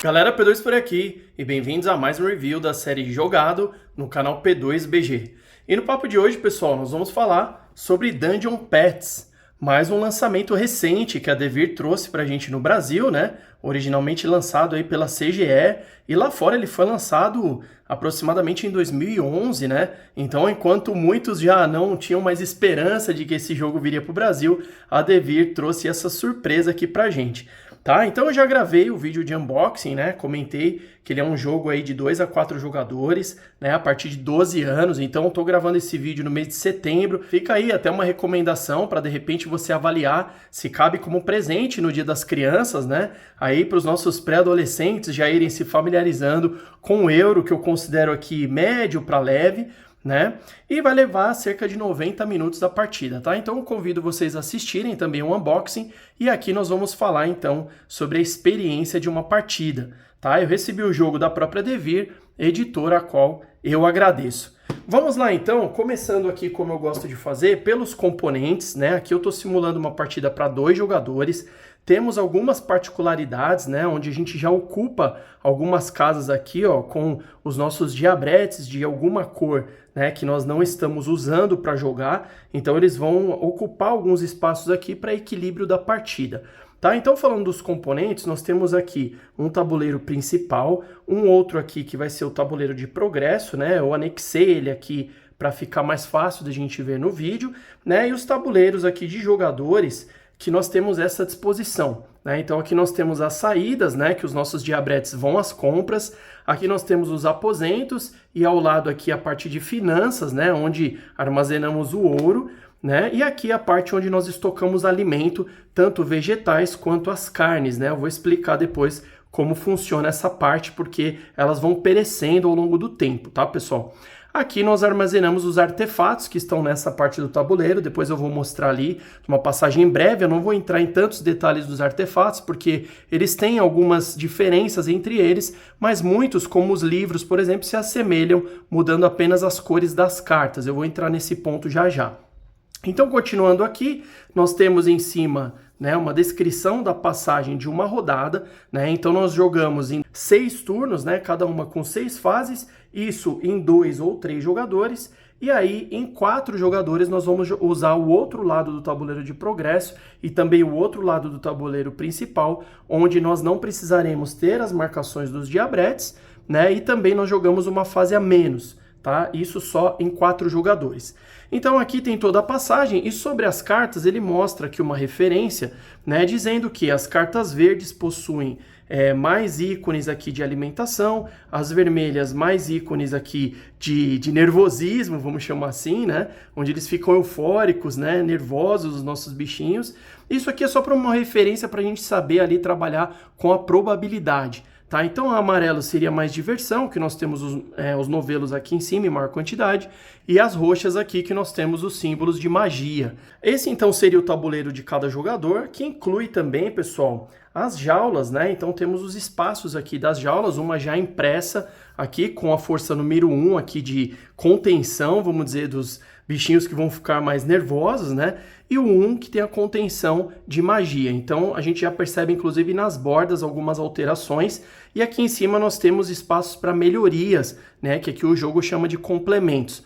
Galera, P2 por aqui e bem-vindos a mais um review da série Jogado no canal P2BG. E no papo de hoje, pessoal, nós vamos falar sobre Dungeon Pets, mais um lançamento recente que a Devir trouxe pra gente no Brasil, né? Originalmente lançado aí pela CGE, e lá fora ele foi lançado aproximadamente em 2011, né? Então, enquanto muitos já não tinham mais esperança de que esse jogo viria pro Brasil, a Devir trouxe essa surpresa aqui pra gente. Tá? Então eu já gravei o vídeo de unboxing, né? Comentei que ele é um jogo aí de 2 a 4 jogadores, né? A partir de 12 anos. Então eu tô gravando esse vídeo no mês de setembro. Fica aí até uma recomendação para de repente você avaliar se cabe como presente no Dia das Crianças, né? Aí para os nossos pré-adolescentes já irem se familiarizando com o euro, que eu considero aqui médio para leve, né? E vai levar cerca de 90 minutos da partida, tá? Então eu convido vocês a assistirem também o unboxing e aqui nós vamos falar então sobre a experiência de uma partida, tá? Eu recebi o jogo da própria Devir, editora a qual eu agradeço. Vamos lá então, começando aqui como eu gosto de fazer, pelos componentes, né? Aqui eu estou simulando uma partida para 2 jogadores. Temos algumas particularidades, né, onde a gente já ocupa algumas casas aqui, ó, com os nossos diabretes de alguma cor, né, que nós não estamos usando para jogar. Então eles vão ocupar alguns espaços aqui para equilíbrio da partida. Tá? Então falando dos componentes, nós temos aqui um tabuleiro principal, um outro aqui que vai ser o tabuleiro de progresso, né? Eu anexei ele aqui para ficar mais fácil da gente ver no vídeo, né? E os tabuleiros aqui de jogadores que nós temos essa disposição, né? Então aqui nós temos as saídas, né, que os nossos diabretes vão às compras, aqui nós temos os aposentos e ao lado aqui a parte de finanças, né, onde armazenamos o ouro, né? E aqui a parte onde nós estocamos alimento, tanto vegetais quanto as carnes, né? Eu vou explicar depois como funciona essa parte, porque elas vão perecendo ao longo do tempo, tá, pessoal? Aqui nós armazenamos os artefatos que estão nessa parte do tabuleiro, depois eu vou mostrar ali uma passagem breve, eu não vou entrar em tantos detalhes dos artefatos, porque eles têm algumas diferenças entre eles, mas muitos, como os livros, por exemplo, se assemelham, mudando apenas as cores das cartas. Eu vou entrar nesse ponto já já. Então, continuando aqui, nós temos em cima, né, uma descrição da passagem de uma rodada, né? Então nós jogamos em 6 turnos, né, cada uma com 6 fases, isso em 2 ou 3 jogadores, e aí em 4 jogadores nós vamos usar o outro lado do tabuleiro de progresso e também o outro lado do tabuleiro principal, onde nós não precisaremos ter as marcações dos diabretes, né? E também nós jogamos uma fase a menos, tá? Isso só em 4 jogadores. Então aqui tem toda a passagem e sobre as cartas ele mostra aqui uma referência, né, dizendo que as cartas verdes possuem mais ícones aqui de alimentação, as vermelhas mais ícones aqui de nervosismo, vamos chamar assim, né, onde eles ficam eufóricos, né, nervosos, os nossos bichinhos. Isso aqui é só para uma referência para a gente saber ali trabalhar com a probabilidade. Tá, então o amarelo seria mais diversão, que nós temos os novelos aqui em cima em maior quantidade, e as roxas aqui que nós temos os símbolos de magia. Esse então seria o tabuleiro de cada jogador, que inclui também, pessoal, as jaulas, né? Então temos os espaços aqui das jaulas, uma já impressa aqui com a força número 1 aqui de contenção, vamos dizer, dos bichinhos que vão ficar mais nervosos, né? E o 1 que tem a contenção de magia. Então a gente já percebe inclusive nas bordas algumas alterações. E aqui em cima nós temos espaços para melhorias, né? Que aqui o jogo chama de complementos.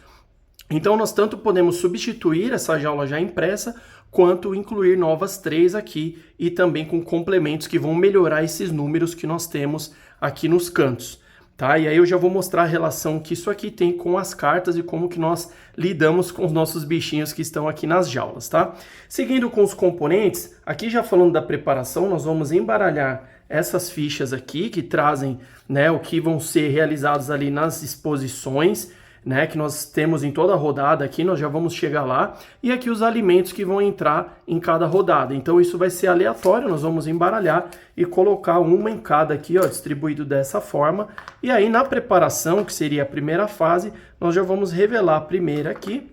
Então nós tanto podemos substituir essa jaula já impressa, quanto incluir novas 3 aqui e também com complementos que vão melhorar esses números que nós temos aqui nos cantos. Tá? E aí eu já vou mostrar a relação que isso aqui tem com as cartas e como que nós lidamos com os nossos bichinhos que estão aqui nas jaulas, tá? Seguindo com os componentes, aqui já falando da preparação, nós vamos embaralhar essas fichas aqui que trazem, né, o que vão ser realizados ali nas exposições, né, que nós temos em toda a rodada aqui, nós já vamos chegar lá, e aqui os alimentos que vão entrar em cada rodada. Então isso vai ser aleatório, nós vamos embaralhar e colocar uma em cada aqui, ó, distribuído dessa forma. E aí na preparação, que seria a primeira fase, nós já vamos revelar a primeira aqui,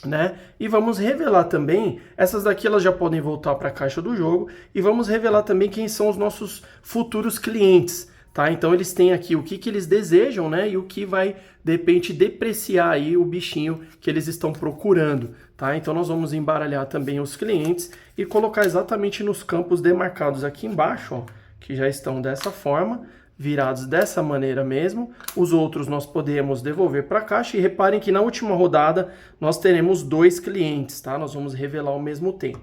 né? E vamos revelar também, essas daqui elas já podem voltar para a caixa do jogo, e vamos revelar também quem são os nossos futuros clientes. Tá? Então eles têm aqui o que eles desejam, né? E o que vai, de repente, depreciar aí o bichinho que eles estão procurando. Tá? Então nós vamos embaralhar também os clientes e colocar exatamente nos campos demarcados aqui embaixo, ó, que já estão dessa forma, virados dessa maneira mesmo. Os outros nós podemos devolver para a caixa. E reparem que na última rodada nós teremos 2 clientes, tá? Nós vamos revelar ao mesmo tempo.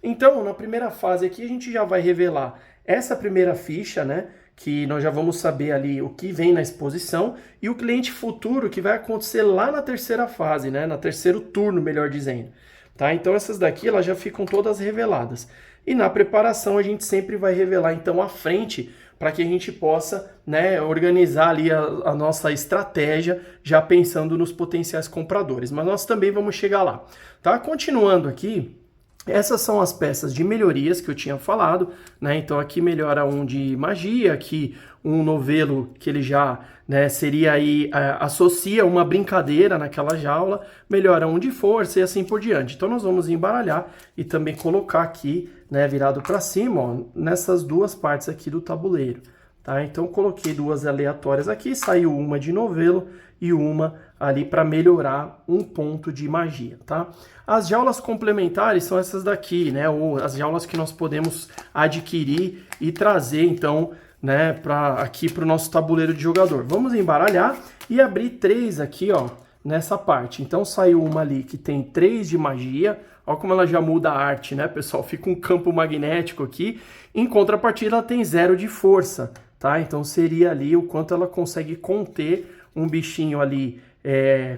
Então, na primeira fase aqui, a gente já vai revelar essa primeira ficha, né? Que nós já vamos saber ali o que vem na exposição, e o cliente futuro que vai acontecer lá na terceira fase, né? Na terceiro turno, melhor dizendo. Tá? Então essas daqui elas já ficam todas reveladas. E na preparação a gente sempre vai revelar então a frente, para que a gente possa, né, organizar ali a nossa estratégia, já pensando nos potenciais compradores. Mas nós também vamos chegar lá. Tá? Continuando aqui, essas são as peças de melhorias que eu tinha falado, né? Então aqui melhora um de magia, aqui um novelo que ele já, né, seria aí, associa uma brincadeira naquela jaula, melhora um de força e assim por diante. Então nós vamos embaralhar e também colocar aqui, né, virado para cima, ó, nessas duas partes aqui do tabuleiro. Tá? Então coloquei duas aleatórias aqui, saiu uma de novelo e uma ali para melhorar um ponto de magia, tá? As jaulas complementares são essas daqui, né? Ou as jaulas que nós podemos adquirir e trazer, então, né, aqui para o nosso tabuleiro de jogador. Vamos embaralhar e abrir 3 aqui, ó, nessa parte. Então saiu uma ali que tem 3 de magia. Olha como ela já muda a arte, né, pessoal? Fica um campo magnético aqui. Em contrapartida, ela tem 0 de força, tá? Então seria ali o quanto ela consegue conter um bichinho ali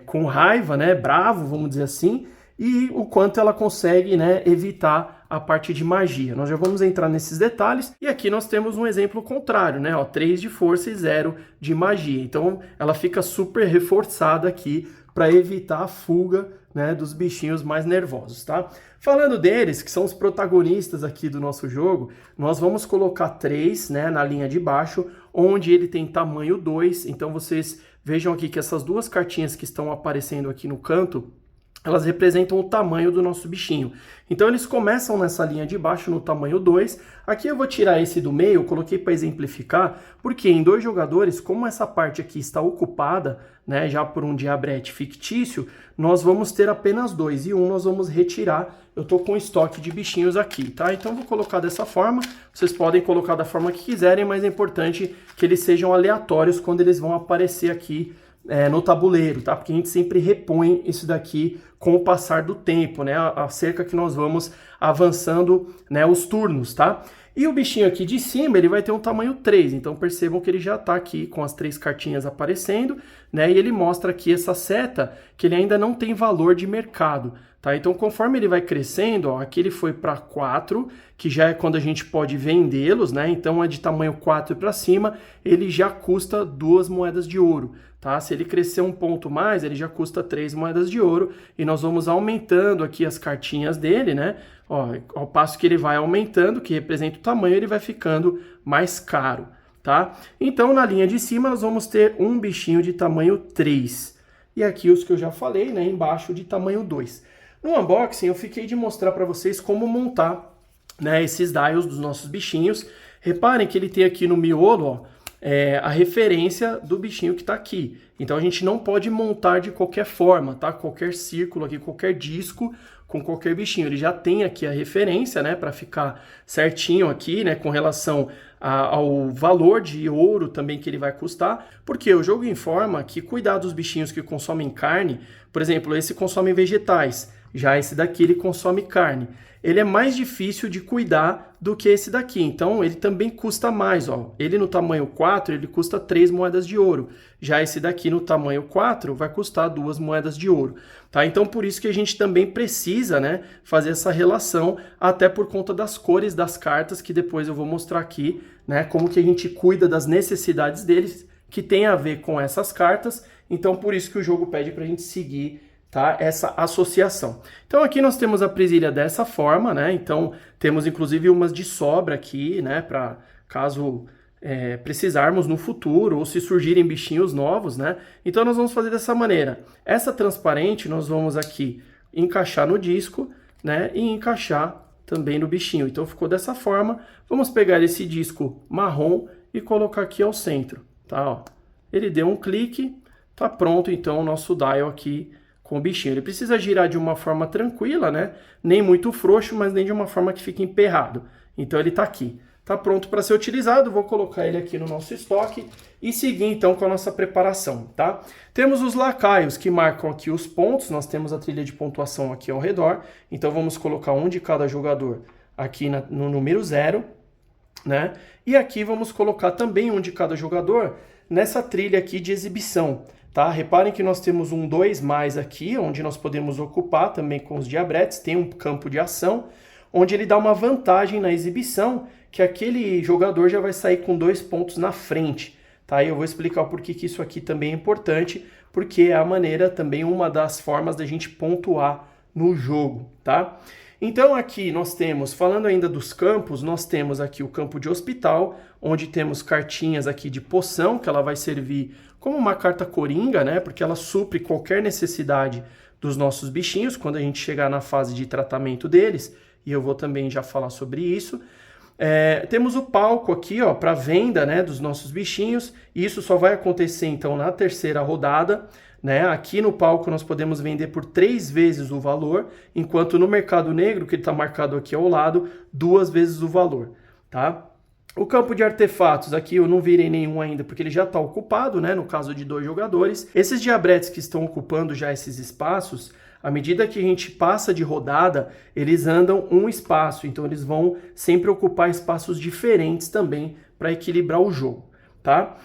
com raiva, né, bravo, vamos dizer assim, e o quanto ela consegue, né, evitar a parte de magia. Nós já vamos entrar nesses detalhes, e aqui nós temos um exemplo contrário, né, ó, 3 de força e 0 de magia. Então ela fica super reforçada aqui para evitar a fuga, né, dos bichinhos mais nervosos, tá? Falando deles, que são os protagonistas aqui do nosso jogo, nós vamos colocar 3, né, na linha de baixo, onde ele tem tamanho 2, então vocês vejam aqui que essas duas cartinhas que estão aparecendo aqui no canto, elas representam o tamanho do nosso bichinho. Então eles começam nessa linha de baixo no tamanho 2. Aqui eu vou tirar esse do meio, eu coloquei para exemplificar, porque em 2 jogadores, como essa parte aqui está ocupada, né, já por um diabrete fictício, nós vamos ter apenas 2 e um nós vamos retirar. Eu estou com estoque de bichinhos aqui, tá? Então eu vou colocar dessa forma, vocês podem colocar da forma que quiserem, mas é importante que eles sejam aleatórios quando eles vão aparecer aqui no tabuleiro, tá? Porque a gente sempre repõe isso daqui com o passar do tempo, né? Acerca que nós vamos avançando, né, os turnos, tá? E o bichinho aqui de cima, ele vai ter um tamanho 3, então percebam que ele já está aqui com as 3 cartinhas aparecendo, né? E ele mostra aqui essa seta, que ele ainda não tem valor de mercado, tá? Então conforme ele vai crescendo, ó, aqui ele foi para 4, que já é quando a gente pode vendê-los, né? Então é de tamanho 4 para cima, ele já custa 2 moedas de ouro, tá? Se ele crescer um ponto mais, ele já custa 3 moedas de ouro, e nós vamos aumentando aqui as cartinhas dele, né? Ó, ao passo que ele vai aumentando, que representa o tamanho, ele vai ficando mais caro, tá? Então, na linha de cima, nós vamos ter um bichinho de tamanho 3. E aqui os que eu já falei, né, embaixo de tamanho 2. No unboxing, eu fiquei de mostrar para vocês como montar, né, esses dials dos nossos bichinhos. Reparem que ele tem aqui no miolo, ó, a referência do bichinho que está aqui. Então a gente não pode montar de qualquer forma, tá? Qualquer círculo aqui, qualquer disco com qualquer bichinho. Ele já tem aqui a referência, né? Para ficar certinho aqui, né? Com relação ao valor de ouro também que ele vai custar. Porque o jogo informa que cuidar dos bichinhos que consomem carne, por exemplo, esse consome vegetais. Já esse daqui ele consome carne. Ele é mais difícil de cuidar do que esse daqui, então ele também custa mais, ó. Ele no tamanho 4, ele custa 3 moedas de ouro. Já esse daqui no tamanho 4 vai custar 2 moedas de ouro, tá? Então por isso que a gente também precisa, né, fazer essa relação, até por conta das cores das cartas, que depois eu vou mostrar aqui, né, como que a gente cuida das necessidades deles, que tem a ver com essas cartas. Então por isso que o jogo pede pra gente seguir, tá, essa associação. Então aqui nós temos a presilha dessa forma, né? Então temos inclusive umas de sobra aqui, né? Para caso precisarmos no futuro ou se surgirem bichinhos novos, né? Então nós vamos fazer dessa maneira. Essa transparente nós vamos aqui encaixar no disco, né? E encaixar também no bichinho. Então ficou dessa forma. Vamos pegar esse disco marrom e colocar aqui ao centro, tá? Ó. Ele deu um clique, tá pronto então o nosso dial aqui com o bichinho. Ele precisa girar de uma forma tranquila, né? Nem muito frouxo, mas nem de uma forma que fique emperrado. Então ele tá aqui, está pronto para ser utilizado. Vou colocar ele aqui no nosso estoque e seguir então com a nossa preparação, tá? Temos os lacaios que marcam aqui os pontos, nós temos a trilha de pontuação aqui ao redor, então vamos colocar um de cada jogador aqui no número 0, né? E aqui vamos colocar também um de cada jogador nessa trilha aqui de exibição, tá? Reparem que nós temos um 2+ aqui, onde nós podemos ocupar também com os diabretes, tem um campo de ação, onde ele dá uma vantagem na exibição, que aquele jogador já vai sair com 2 pontos na frente, tá? E eu vou explicar o porquê que isso aqui também é importante, porque é a maneira também, uma das formas da gente pontuar no jogo, tá? Então aqui nós temos, falando ainda dos campos, nós temos aqui o campo de hospital, onde temos cartinhas aqui de poção, que ela vai servir como uma carta coringa, né? Porque ela supre qualquer necessidade dos nossos bichinhos, quando a gente chegar na fase de tratamento deles, e eu vou também já falar sobre isso. Temos o palco aqui, ó, para venda, né, dos nossos bichinhos, e isso só vai acontecer então na terceira rodada, né? Aqui no palco nós podemos vender por 3 vezes o valor, enquanto no mercado negro, que ele está marcado aqui ao lado, 2 vezes o valor, tá? O campo de artefatos, aqui eu não virei nenhum ainda, porque ele já está ocupado, né, no caso de 2 jogadores. Esses diabretes que estão ocupando já esses espaços, à medida que a gente passa de rodada, eles andam um espaço, então eles vão sempre ocupar espaços diferentes também para equilibrar o jogo, tá?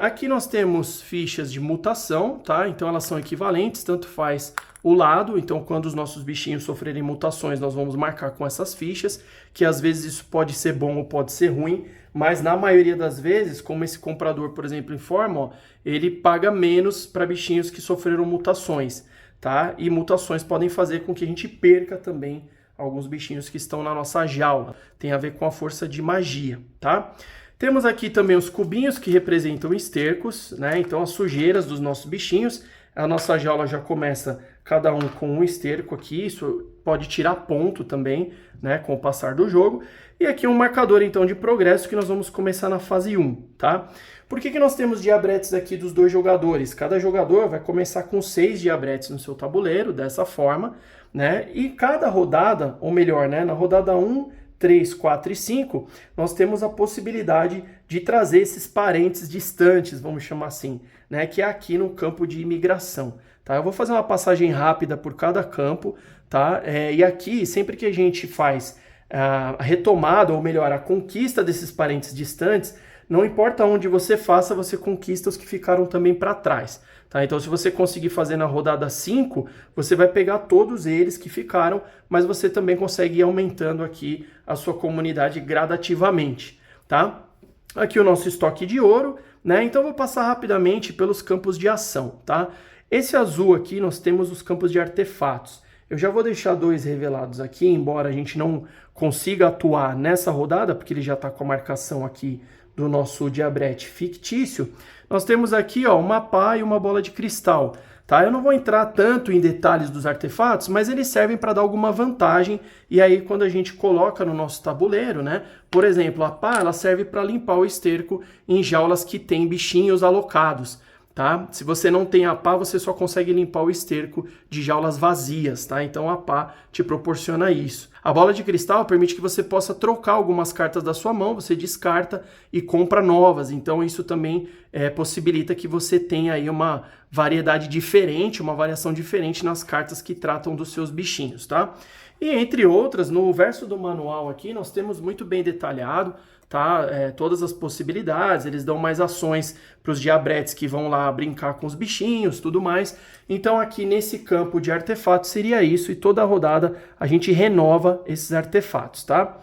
Aqui nós temos fichas de mutação, tá? Então elas são equivalentes, tanto faz o lado, então quando os nossos bichinhos sofrerem mutações, nós vamos marcar com essas fichas, que às vezes isso pode ser bom ou pode ser ruim, mas na maioria das vezes, como esse comprador, por exemplo, informa, ó, ele paga menos para bichinhos que sofreram mutações, tá? E mutações podem fazer com que a gente perca também alguns bichinhos que estão na nossa jaula. Tem a ver com a força de magia, tá? Temos aqui também os cubinhos que representam estercos, né? Então as sujeiras dos nossos bichinhos. A nossa jaula já começa cada um com um esterco aqui, isso pode tirar ponto também, né, com o passar do jogo. E aqui um marcador então de progresso que nós vamos começar na fase 1, tá? Por que nós temos diabretes aqui dos 2 jogadores? Cada jogador vai começar com 6 diabretes no seu tabuleiro, dessa forma, né? E cada rodada, ou melhor, né, na rodada 1, 3, 4 e 5, nós temos a possibilidade de trazer esses parentes distantes, vamos chamar assim, né, que é aqui no campo de imigração, tá? Eu vou fazer uma passagem rápida por cada campo, tá? E aqui, sempre que a gente faz a retomada, ou melhor, a conquista desses parentes distantes, não importa onde você faça, você conquista os que ficaram também para trás, tá? Então, se você conseguir fazer na rodada 5, você vai pegar todos eles que ficaram, mas você também consegue ir aumentando aqui a sua comunidade gradativamente, tá? Aqui o nosso estoque de ouro, né? Então, eu vou passar rapidamente pelos campos de ação, tá? Esse azul aqui, nós temos os campos de artefatos. Eu já vou deixar 2 revelados aqui, embora a gente não consiga atuar nessa rodada, porque ele já está com a marcação aqui do nosso diabrete fictício. Nós temos aqui, ó, uma pá e uma bola de cristal, tá? Eu não vou entrar tanto em detalhes dos artefatos, mas eles servem para dar alguma vantagem, e aí quando a gente coloca no nosso tabuleiro, né? Por exemplo, a pá, ela serve para limpar o esterco em jaulas que tem bichinhos alocados, tá? Se você não tem a pá, você só consegue limpar o esterco de jaulas vazias, tá? Então a pá te proporciona isso. A bola de cristal permite que você possa trocar algumas cartas da sua mão, você descarta e compra novas. Então isso também possibilita que você tenha aí uma variedade diferente, uma variação diferente nas cartas que tratam dos seus bichinhos, tá? E entre outras, no verso do manual aqui, nós temos muito bem detalhado, tá? Todas as possibilidades, eles dão mais ações para os diabretes que vão lá brincar com os bichinhos, tudo mais. Então aqui nesse campo de artefatos seria isso, e toda rodada a gente renova esses artefatos, tá?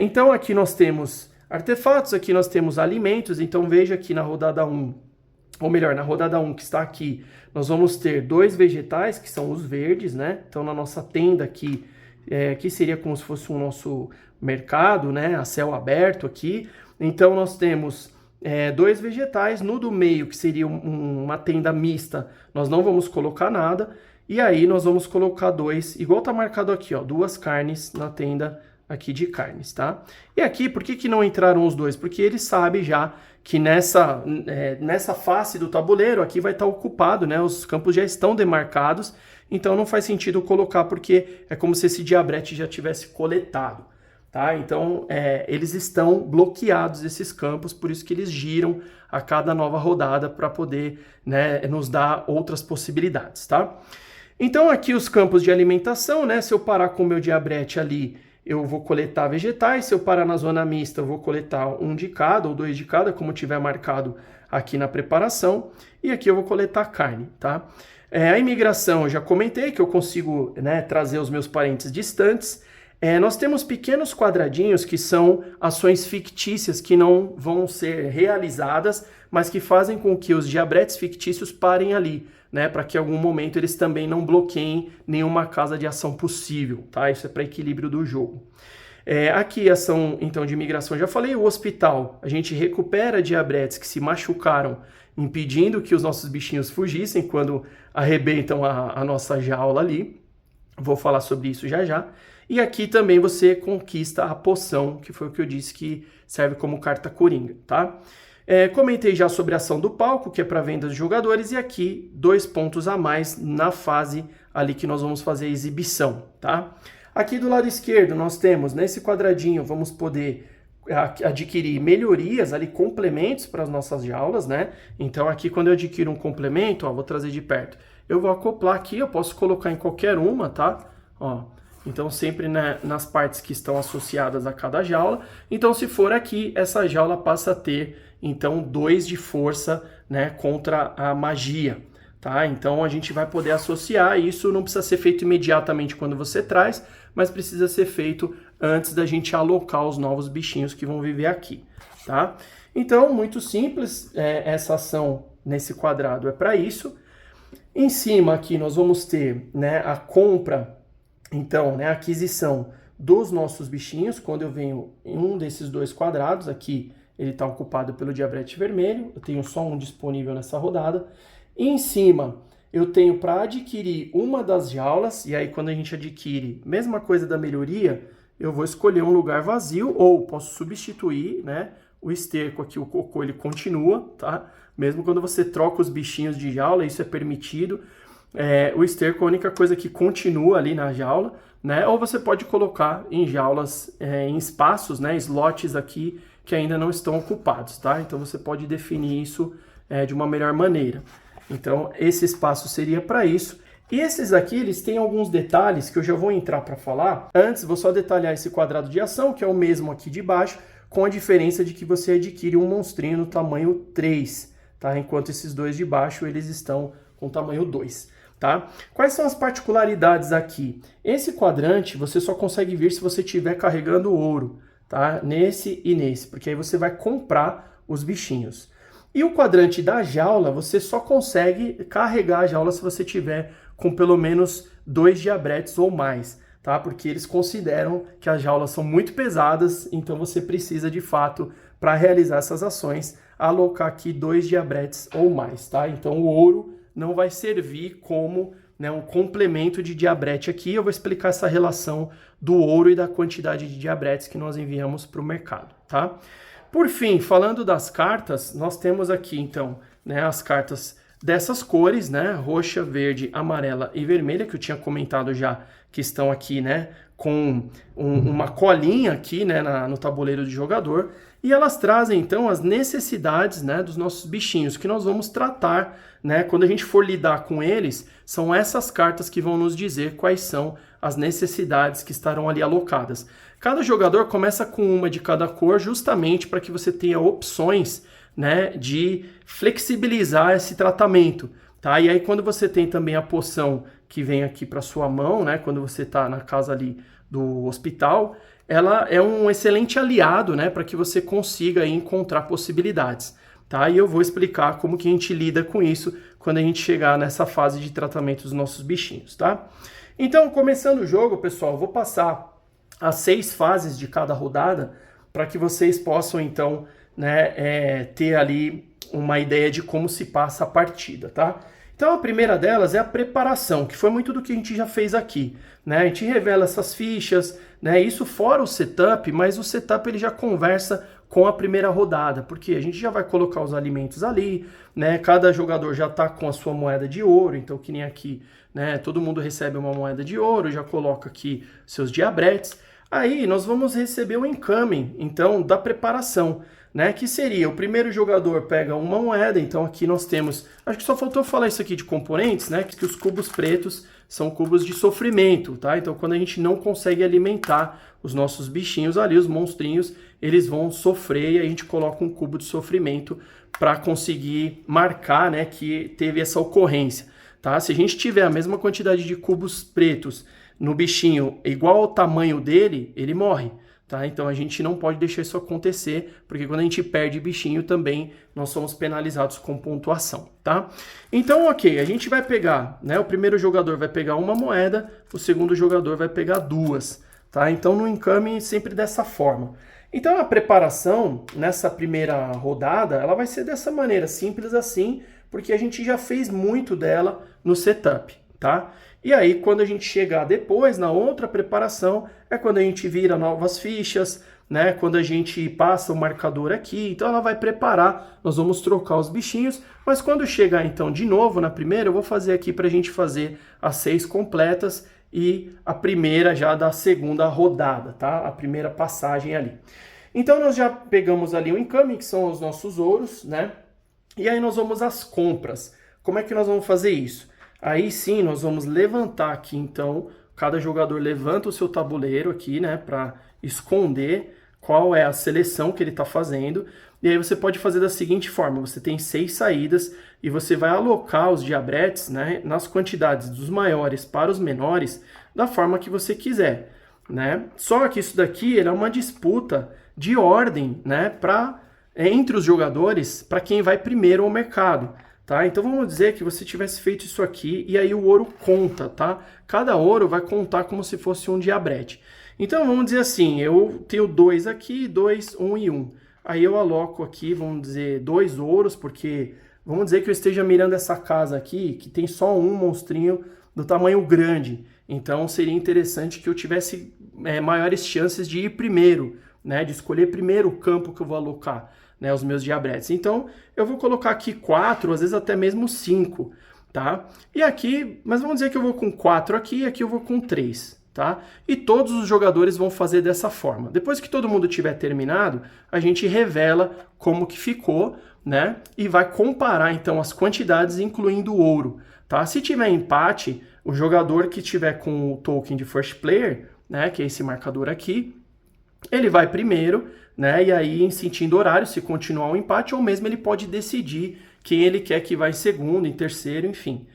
Então aqui nós temos artefatos, aqui nós temos alimentos, então veja aqui na rodada 1, ou melhor, na rodada 1 que está aqui, nós vamos ter 2 vegetais, que são os verdes, né? Então na nossa tenda aqui, que seria como se fosse o nosso mercado, né, a céu aberto aqui. Então nós temos 2 vegetais, no do meio, que seria uma tenda mista, nós não vamos colocar nada, e aí nós vamos colocar 2, igual tá marcado aqui, ó, 2 carnes na tenda aqui de carnes, tá? E aqui, por que não entraram os 2? Porque ele sabe já que nessa face do tabuleiro aqui vai estar ocupado, né? Os campos já estão demarcados, então não faz sentido colocar, porque é como se esse diabrete já tivesse coletado, tá? Então, eles estão bloqueados, esses campos, por isso que eles giram a cada nova rodada para poder, né, nos dar outras possibilidades, tá? Então, aqui os campos de alimentação, né? Se eu parar com o meu diabrete ali, eu vou coletar vegetais. Se eu parar na zona mista, eu vou coletar um de cada ou 2 de cada, como tiver marcado aqui na preparação. E aqui eu vou coletar carne, tá? A imigração, eu já comentei que eu consigo, né, trazer os meus parentes distantes. Nós temos pequenos quadradinhos que são ações fictícias que não vão ser realizadas, mas que fazem com que os diabretes fictícios parem ali, né, para que em algum momento eles também não bloqueiem nenhuma casa de ação possível, tá? Isso é para equilíbrio do jogo. Aqui, ação então de imigração, já falei, o hospital, a gente recupera diabretes que se machucaram, impedindo que os nossos bichinhos fugissem quando arrebentam a nossa jaula ali. Vou falar sobre isso já já. E aqui também você conquista a poção, que foi o que eu disse que serve como carta coringa, tá? Comentei já sobre a ação do palco, que é para venda dos jogadores, e aqui 2 pontos a mais na fase ali que nós vamos fazer a exibição, tá? Aqui do lado esquerdo nós temos, nesse quadradinho, vamos poder adquirir melhorias ali, complementos para as nossas jaulas, né? Então aqui quando eu adquiro um complemento, ó, vou trazer de perto, eu vou acoplar aqui, eu posso colocar em qualquer uma, tá? Ó, então sempre, né, nas partes que estão associadas a cada jaula. Então se for aqui, essa jaula passa a ter, então, 2 de força, né, contra a magia, tá? Então a gente vai poder associar, isso não precisa ser feito imediatamente quando você traz, mas precisa ser feito antes da gente alocar os novos bichinhos que vão viver aqui, tá? Então, muito simples, essa ação nesse quadrado é para isso. Em cima aqui nós vamos ter, né, a compra, então, né, a aquisição dos nossos bichinhos. Quando eu venho em um desses 2 quadrados, aqui ele está ocupado pelo diabrete vermelho, eu tenho só um disponível nessa rodada. E em cima eu tenho para adquirir uma das jaulas, e aí quando a gente adquire, mesma coisa da melhoria, eu vou escolher um lugar vazio, ou posso substituir, né, o esterco aqui, o cocô, ele continua, tá? Mesmo quando você troca os bichinhos de jaula, isso é permitido. O esterco é a única coisa que continua ali na jaula, né? Ou você pode colocar em jaulas, em espaços, né, slots aqui que ainda não estão ocupados, tá? Então você pode definir isso de uma melhor maneira. Então esse espaço seria para isso. E esses aqui, eles têm alguns detalhes que eu já vou entrar para falar. Antes, vou só detalhar esse quadrado de ação, que é o mesmo aqui de baixo, com a diferença de que você adquire um monstrinho no tamanho 3, tá? Enquanto esses 2 de baixo, eles estão com tamanho 2. Tá? Quais são as particularidades aqui? Esse quadrante você só consegue vir se você estiver carregando ouro, tá? Nesse e nesse, porque aí você vai comprar os bichinhos. E o quadrante da jaula, você só consegue carregar a jaula se você tiver com pelo menos 2 diabretes ou mais, tá? Porque eles consideram que as jaulas são muito pesadas, então você precisa de fato, para realizar essas ações, alocar aqui 2 diabretes ou mais, tá? Então o ouro não vai servir como, né, um complemento de diabrete aqui. Eu vou explicar essa relação do ouro e da quantidade de diabretes que nós enviamos para o mercado, tá? Por fim, falando das cartas, nós temos aqui, então, né, as cartas dessas cores, né, roxa, verde, amarela e vermelha, que eu tinha comentado já, que estão aqui, né, com uma colinha aqui, né, no tabuleiro de jogador, e elas trazem, então, as necessidades, né, dos nossos bichinhos, que nós vamos tratar, né, quando a gente for lidar com eles, são essas cartas que vão nos dizer quais são as necessidades que estarão ali alocadas. Cada jogador começa com uma de cada cor, justamente para que você tenha opções, né, de flexibilizar esse tratamento, tá? E aí quando você tem também a poção que vem aqui para sua mão, né, quando você está na casa ali do hospital, ela é um excelente aliado, né, para que você consiga aí encontrar possibilidades, tá? E eu vou explicar como que a gente lida com isso quando a gente chegar nessa fase de tratamento dos nossos bichinhos, tá? Então, começando o jogo, pessoal, eu vou passar as 6 fases de cada rodada para que vocês possam, então, né, ter ali uma ideia de como se passa a partida, tá? Então a primeira delas é a preparação, que foi muito do que a gente já fez aqui, né? A gente revela essas fichas, né? Isso fora o setup, mas o setup ele já conversa com a primeira rodada, porque a gente já vai colocar os alimentos ali, né? Cada jogador já está com a sua moeda de ouro, então que nem aqui, né? Todo mundo recebe uma moeda de ouro, já coloca aqui seus diabretes. Aí nós vamos receber o incoming, então, da preparação, né? Que seria, o primeiro jogador pega uma moeda, então aqui nós temos, acho que só faltou falar isso aqui de componentes, né? Que os cubos pretos são cubos de sofrimento, tá? Então quando a gente não consegue alimentar os nossos bichinhos ali, os monstrinhos, eles vão sofrer e a gente coloca um cubo de sofrimento para conseguir marcar, né, que teve essa ocorrência, tá? Se a gente tiver a mesma quantidade de cubos pretos no bichinho igual ao tamanho dele, ele morre, tá? Então a gente não pode deixar isso acontecer, porque quando a gente perde bichinho também nós somos penalizados com pontuação, tá? Então, ok, a gente vai pegar, né? O primeiro jogador vai pegar uma moeda, o segundo jogador vai pegar duas, tá? Então no incoming sempre dessa forma. Então a preparação nessa primeira rodada, ela vai ser dessa maneira, simples assim, porque a gente já fez muito dela no setup, tá? E aí, quando a gente chegar depois, na outra preparação, é quando a gente vira novas fichas, né? Quando a gente passa o marcador aqui, então ela vai preparar, nós vamos trocar os bichinhos, mas quando chegar então de novo na primeira, eu vou fazer aqui para a gente fazer as 6 completas e a primeira já da segunda rodada, tá? A primeira passagem ali. Então nós já pegamos ali o incoming, que são os nossos ouros, né? E aí nós vamos às compras. Como é que nós vamos fazer isso? Aí sim, nós vamos levantar aqui, então, cada jogador levanta o seu tabuleiro aqui, né, para esconder qual é a seleção que ele está fazendo. E aí você pode fazer da seguinte forma, você tem 6 saídas e você vai alocar os diabretes, né, nas quantidades dos maiores para os menores, da forma que você quiser, né. Só que isso daqui ele é uma disputa de ordem, né, entre os jogadores, para quem vai primeiro ao mercado. Tá? Então vamos dizer que você tivesse feito isso aqui e aí o ouro conta, tá? Cada ouro vai contar como se fosse um diabrete. Então vamos dizer assim, eu tenho 2 aqui, 2, 1 e 1. Aí eu aloco aqui, vamos dizer, 2 ouros, porque vamos dizer que eu esteja mirando essa casa aqui, que tem só um monstrinho do tamanho grande. Então seria interessante que eu tivesse maiores chances de ir primeiro, né? De escolher primeiro o campo que eu vou alocar, né, os meus diabretes. Então, eu vou colocar aqui 4, às vezes até mesmo 5, tá? E aqui, mas vamos dizer que eu vou com 4 aqui e aqui eu vou com 3, tá? E todos os jogadores vão fazer dessa forma. Depois que todo mundo tiver terminado, a gente revela como que ficou, né? E vai comparar, então, as quantidades, incluindo o ouro, tá? Se tiver empate, o jogador que tiver com o token de first player, né, que é esse marcador aqui, ele vai primeiro, né? E aí, em sentido horário, se continuar o empate, ou mesmo ele pode decidir quem ele quer que vai em segundo, em terceiro, enfim,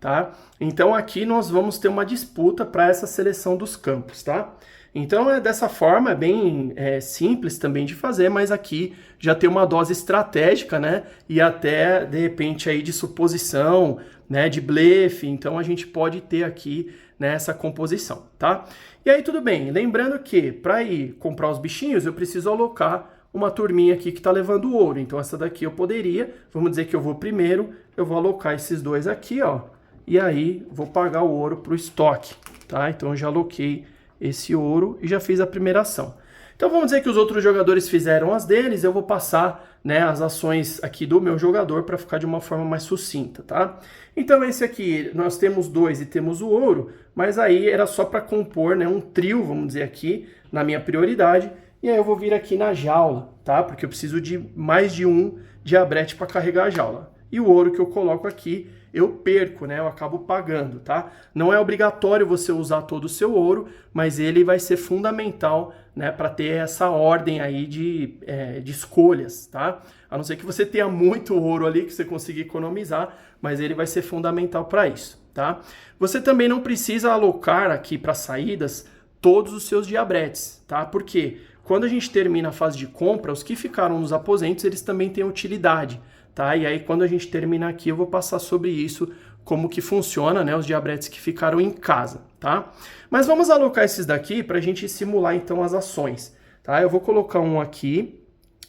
tá? Então aqui nós vamos ter uma disputa para essa seleção dos campos, tá? Então é dessa forma, é bem simples também de fazer, mas aqui já tem uma dose estratégica, né? E até, de repente, aí de suposição, né? De blefe, então a gente pode ter aqui nessa composição, tá? E aí tudo bem, lembrando que para ir comprar os bichinhos eu preciso alocar uma turminha aqui que está levando ouro, então essa daqui eu poderia, vamos dizer que eu vou primeiro, eu vou alocar esses 2 aqui, ó, e aí vou pagar o ouro para o estoque, tá? Então eu já aloquei esse ouro e já fiz a primeira ação. Então vamos dizer que os outros jogadores fizeram as deles, eu vou passar, né, as ações aqui do meu jogador para ficar de uma forma mais sucinta, tá? Então esse aqui, nós temos 2 e temos o ouro, mas aí era só para compor, né, um trio, vamos dizer aqui, na minha prioridade, e aí eu vou vir aqui na jaula, tá? Porque eu preciso de mais de um diabrete para carregar a jaula. E o ouro que eu coloco aqui, eu perco, né? Eu acabo pagando, tá? Não é obrigatório você usar todo o seu ouro, mas ele vai ser fundamental, né, para ter essa ordem aí de escolhas, tá? A não ser que você tenha muito ouro ali que você consiga economizar, mas ele vai ser fundamental para isso, tá? Você também não precisa alocar aqui para saídas todos os seus diabretes, tá? Porque quando a gente termina a fase de compra, os que ficaram nos aposentos, eles também têm utilidade, tá? E aí quando a gente terminar aqui, eu vou passar sobre isso, como que funciona, né, os diabretes que ficaram em casa, tá? Mas vamos alocar esses daqui para a gente simular então as ações, tá? Eu vou colocar um aqui,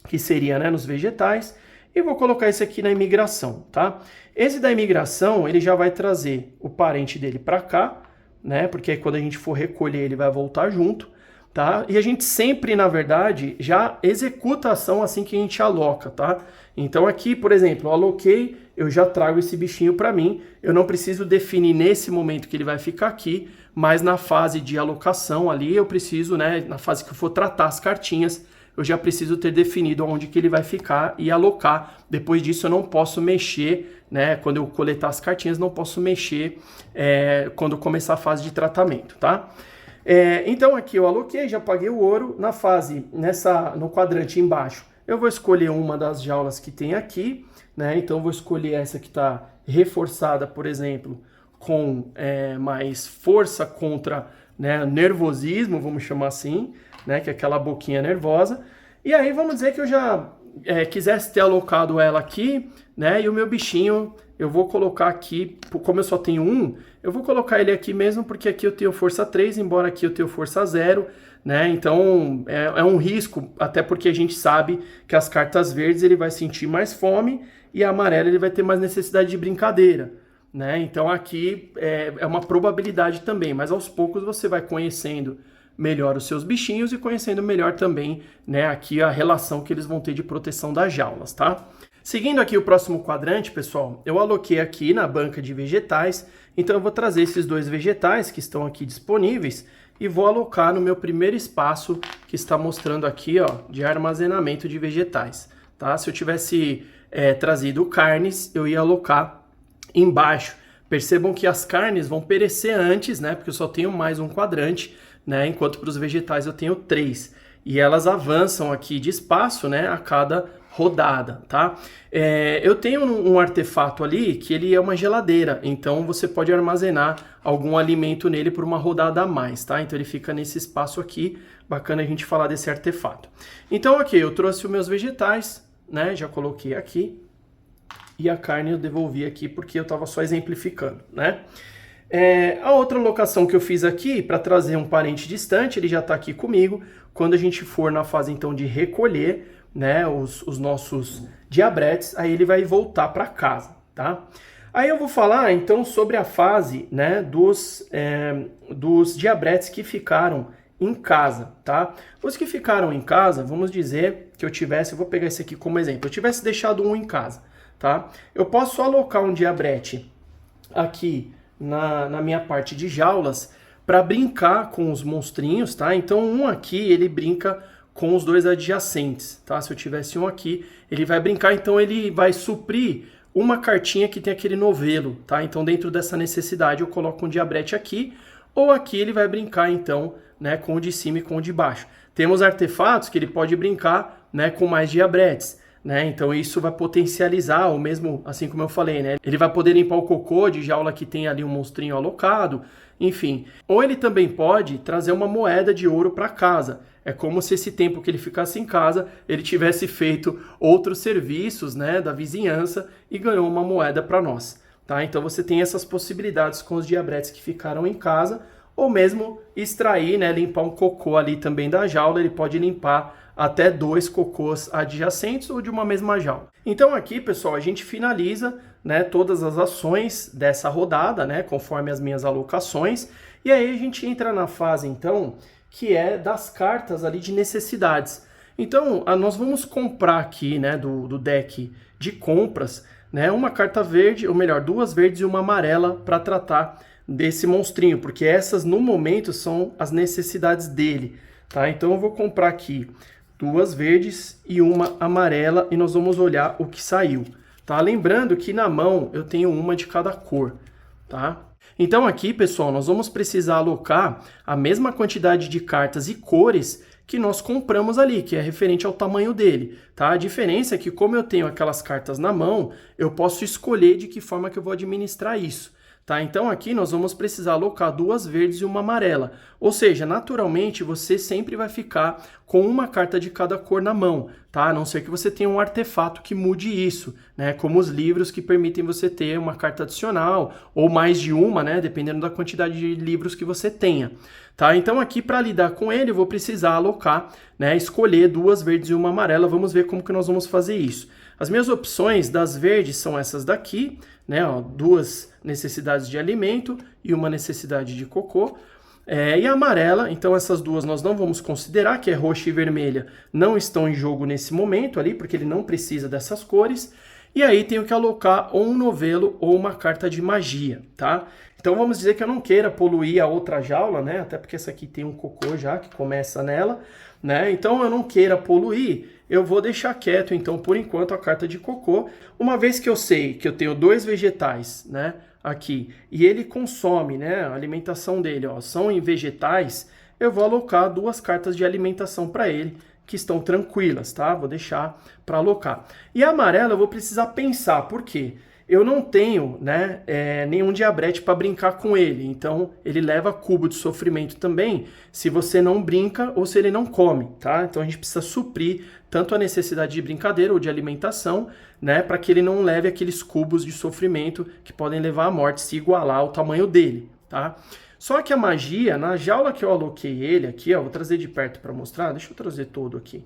que seria, né, nos vegetais, e vou colocar esse aqui na imigração, tá? Esse da imigração, ele já vai trazer o parente dele para cá, né? Porque aí quando a gente for recolher, ele vai voltar junto, tá? E a gente sempre, na verdade, já executa a ação assim que a gente aloca, tá? Então aqui, por exemplo, eu aloquei, eu já trago esse bichinho para mim, eu não preciso definir nesse momento que ele vai ficar aqui, mas na fase de alocação ali eu preciso, né, na fase que eu for tratar as cartinhas, eu já preciso ter definido onde que ele vai ficar e alocar. Depois disso eu não posso mexer, né, quando eu coletar as cartinhas, não posso mexer quando começar a fase de tratamento, tá? Então aqui eu aloquei, já paguei o ouro. Na fase, no quadrante embaixo, eu vou escolher uma das jaulas que tem aqui, né? Então eu vou escolher essa que está reforçada, por exemplo, com mais força contra, né, nervosismo, vamos chamar assim, né, que é aquela boquinha nervosa. E aí vamos dizer que eu já quisesse ter alocado ela aqui, né, e o meu bichinho eu vou colocar aqui, como eu só tenho um, eu vou colocar ele aqui mesmo, porque aqui eu tenho força 3, embora aqui eu tenho força 0, né? Então é um risco, até porque a gente sabe que as cartas verdes ele vai sentir mais fome e a amarela ele vai ter mais necessidade de brincadeira, né? Então aqui é uma probabilidade também, mas aos poucos você vai conhecendo melhor os seus bichinhos e conhecendo melhor também, né, aqui a relação que eles vão ter de proteção das jaulas, tá? Seguindo aqui o próximo quadrante, pessoal, eu aloquei aqui na banca de vegetais, então eu vou trazer esses dois vegetais que estão aqui disponíveis e vou alocar no meu primeiro espaço que está mostrando aqui, ó, de armazenamento de vegetais, tá? Se eu tivesse trazido carnes, eu ia alocar embaixo. Percebam que as carnes vão perecer antes, né, porque eu só tenho mais um quadrante, né, enquanto para os vegetais eu tenho 3. E elas avançam aqui de espaço, né, a cada rodada, tá? Eu tenho um artefato ali que ele é uma geladeira, então você pode armazenar algum alimento nele por uma rodada a mais, tá? Então ele fica nesse espaço aqui, bacana a gente falar desse artefato. Então aqui, eu trouxe os meus vegetais, né, já coloquei aqui, e a carne eu devolvi aqui porque eu estava só exemplificando, né? A outra locação que eu fiz aqui, para trazer um parente distante, ele já está aqui comigo. Quando a gente for na fase então de recolher, né, os nossos diabretes, aí ele vai voltar para casa, tá? Aí eu vou falar então sobre a fase, né, dos diabretes que ficaram em casa, tá? Os que ficaram em casa, vamos dizer que eu vou pegar esse aqui como exemplo, eu tivesse deixado um em casa, tá? Eu posso alocar um diabrete aqui na minha parte de jaulas para brincar com os monstrinhos, tá? Então um aqui ele brinca com os dois adjacentes, tá? Se eu tivesse um aqui, ele vai brincar, então ele vai suprir uma cartinha que tem aquele novelo, tá? Então dentro dessa necessidade eu coloco um diabrete aqui, ou aqui ele vai brincar então, né, com o de cima e com o de baixo. Temos artefatos que ele pode brincar, né, com mais diabretes, né? Então isso vai potencializar, ou mesmo assim como eu falei, né? Ele vai poder limpar o cocô de jaula que tem ali um monstrinho alocado, enfim. Ou ele também pode trazer uma moeda de ouro para casa. É como se esse tempo que ele ficasse em casa, ele tivesse feito outros serviços, né, da vizinhança e ganhou uma moeda para nós, tá? Então você tem essas possibilidades com os diabretes que ficaram em casa, ou mesmo extrair, né, limpar um cocô ali também da jaula, ele pode limpar até 2 cocôs adjacentes ou de uma mesma jaula. Então aqui, pessoal, a gente finaliza, né, todas as ações dessa rodada, né, conforme as minhas alocações, e aí a gente entra na fase, então, que é das cartas ali de necessidades. Então, nós vamos comprar aqui, né, do deck de compras, né, uma carta verde, ou melhor, 2 verdes e uma amarela para tratar desse monstrinho, porque essas no momento são as necessidades dele, tá? Então eu vou comprar aqui 2 verdes e uma amarela e nós vamos olhar o que saiu, tá? Lembrando que na mão eu tenho uma de cada cor, tá? Então aqui, pessoal, nós vamos precisar alocar a mesma quantidade de cartas e cores que nós compramos ali, que é referente ao tamanho dele, tá? A diferença é que como eu tenho aquelas cartas na mão, eu posso escolher de que forma que eu vou administrar isso. Tá? Então aqui nós vamos precisar alocar 2 verdes e uma amarela, ou seja, naturalmente você sempre vai ficar com uma carta de cada cor na mão, tá? A não ser que você tenha um artefato que mude isso, né? Como os livros que permitem você ter uma carta adicional, ou mais de uma, né? Dependendo da quantidade de livros que você tenha. Tá? Então aqui para lidar com ele eu vou precisar alocar, né? Escolher 2 verdes e uma amarela, vamos ver como que nós vamos fazer isso. As minhas opções das verdes são essas daqui, né? Ó, 2 necessidades de alimento e uma necessidade de cocô. E a amarela, então essas duas nós não vamos considerar, que é roxa e vermelha, não estão em jogo nesse momento ali, porque ele não precisa dessas cores. E aí tenho que alocar ou um novelo ou uma carta de magia, tá? Então vamos dizer que eu não queira poluir a outra jaula, né? Até porque essa aqui tem um cocô já que começa nela, né? Então eu não queira poluir, eu vou deixar quieto, então, por enquanto, a carta de cocô. Uma vez que eu sei que eu tenho 2 vegetais, né, aqui, e ele consome, né, a alimentação dele, ó, são em vegetais, eu vou alocar 2 cartas de alimentação para ele, que estão tranquilas, tá? Vou deixar para alocar. E a amarela eu vou precisar pensar, por quê? Eu não tenho, né, nenhum diabrete para brincar com ele, então ele leva cubo de sofrimento também, se você não brinca ou se ele não come, tá? Então a gente precisa suprir tanto a necessidade de brincadeira ou de alimentação, né, para que ele não leve aqueles cubos de sofrimento que podem levar à morte se igualar ao tamanho dele, tá? Só que a magia, na jaula que eu aloquei ele aqui, ó, vou trazer de perto para mostrar, deixa eu trazer todo aqui.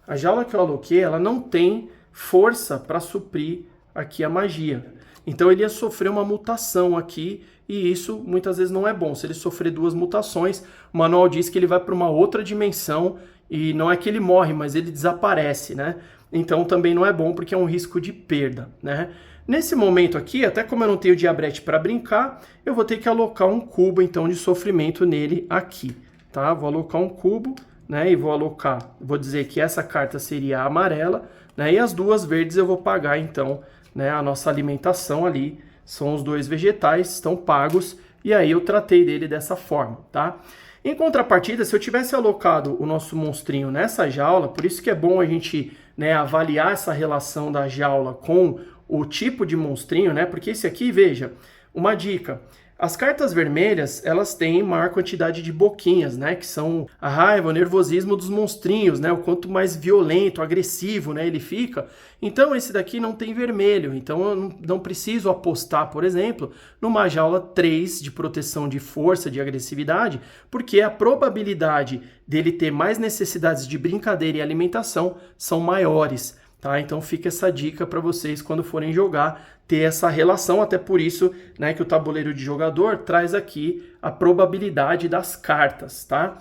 A jaula que eu aloquei, ela não tem força para suprir aqui a magia. Então ele ia sofrer uma mutação aqui e isso muitas vezes não é bom. Se ele sofrer 2 mutações, o manual diz que ele vai para uma outra dimensão e não é que ele morre, mas ele desaparece, né? Então também não é bom porque é um risco de perda, né? Nesse momento aqui, até como eu não tenho diabrete para brincar, eu vou ter que alocar um cubo então de sofrimento nele aqui, tá? Vou alocar um cubo, né? E vou alocar, vou dizer que essa carta seria a amarela, né? E as 2 verdes eu vou pagar então, né, a nossa alimentação ali, são os 2 vegetais, estão pagos, e aí eu tratei dele dessa forma, tá? Em contrapartida, se eu tivesse alocado o nosso monstrinho nessa jaula, por isso que é bom a gente, né, avaliar essa relação da jaula com o tipo de monstrinho, né? Porque esse aqui, veja, uma dica, as cartas vermelhas, elas têm maior quantidade de boquinhas, né? Que são a raiva, o nervosismo dos monstrinhos, né? O quanto mais violento, agressivo, né, ele fica. Então, esse daqui não tem vermelho. Então, eu não preciso apostar, por exemplo, numa jaula 3 de proteção de força, de agressividade, porque a probabilidade dele ter mais necessidades de brincadeira e alimentação são maiores. Tá? Então fica essa dica para vocês quando forem jogar, ter essa relação, até por isso, né, que o tabuleiro de jogador traz aqui a probabilidade das cartas, tá?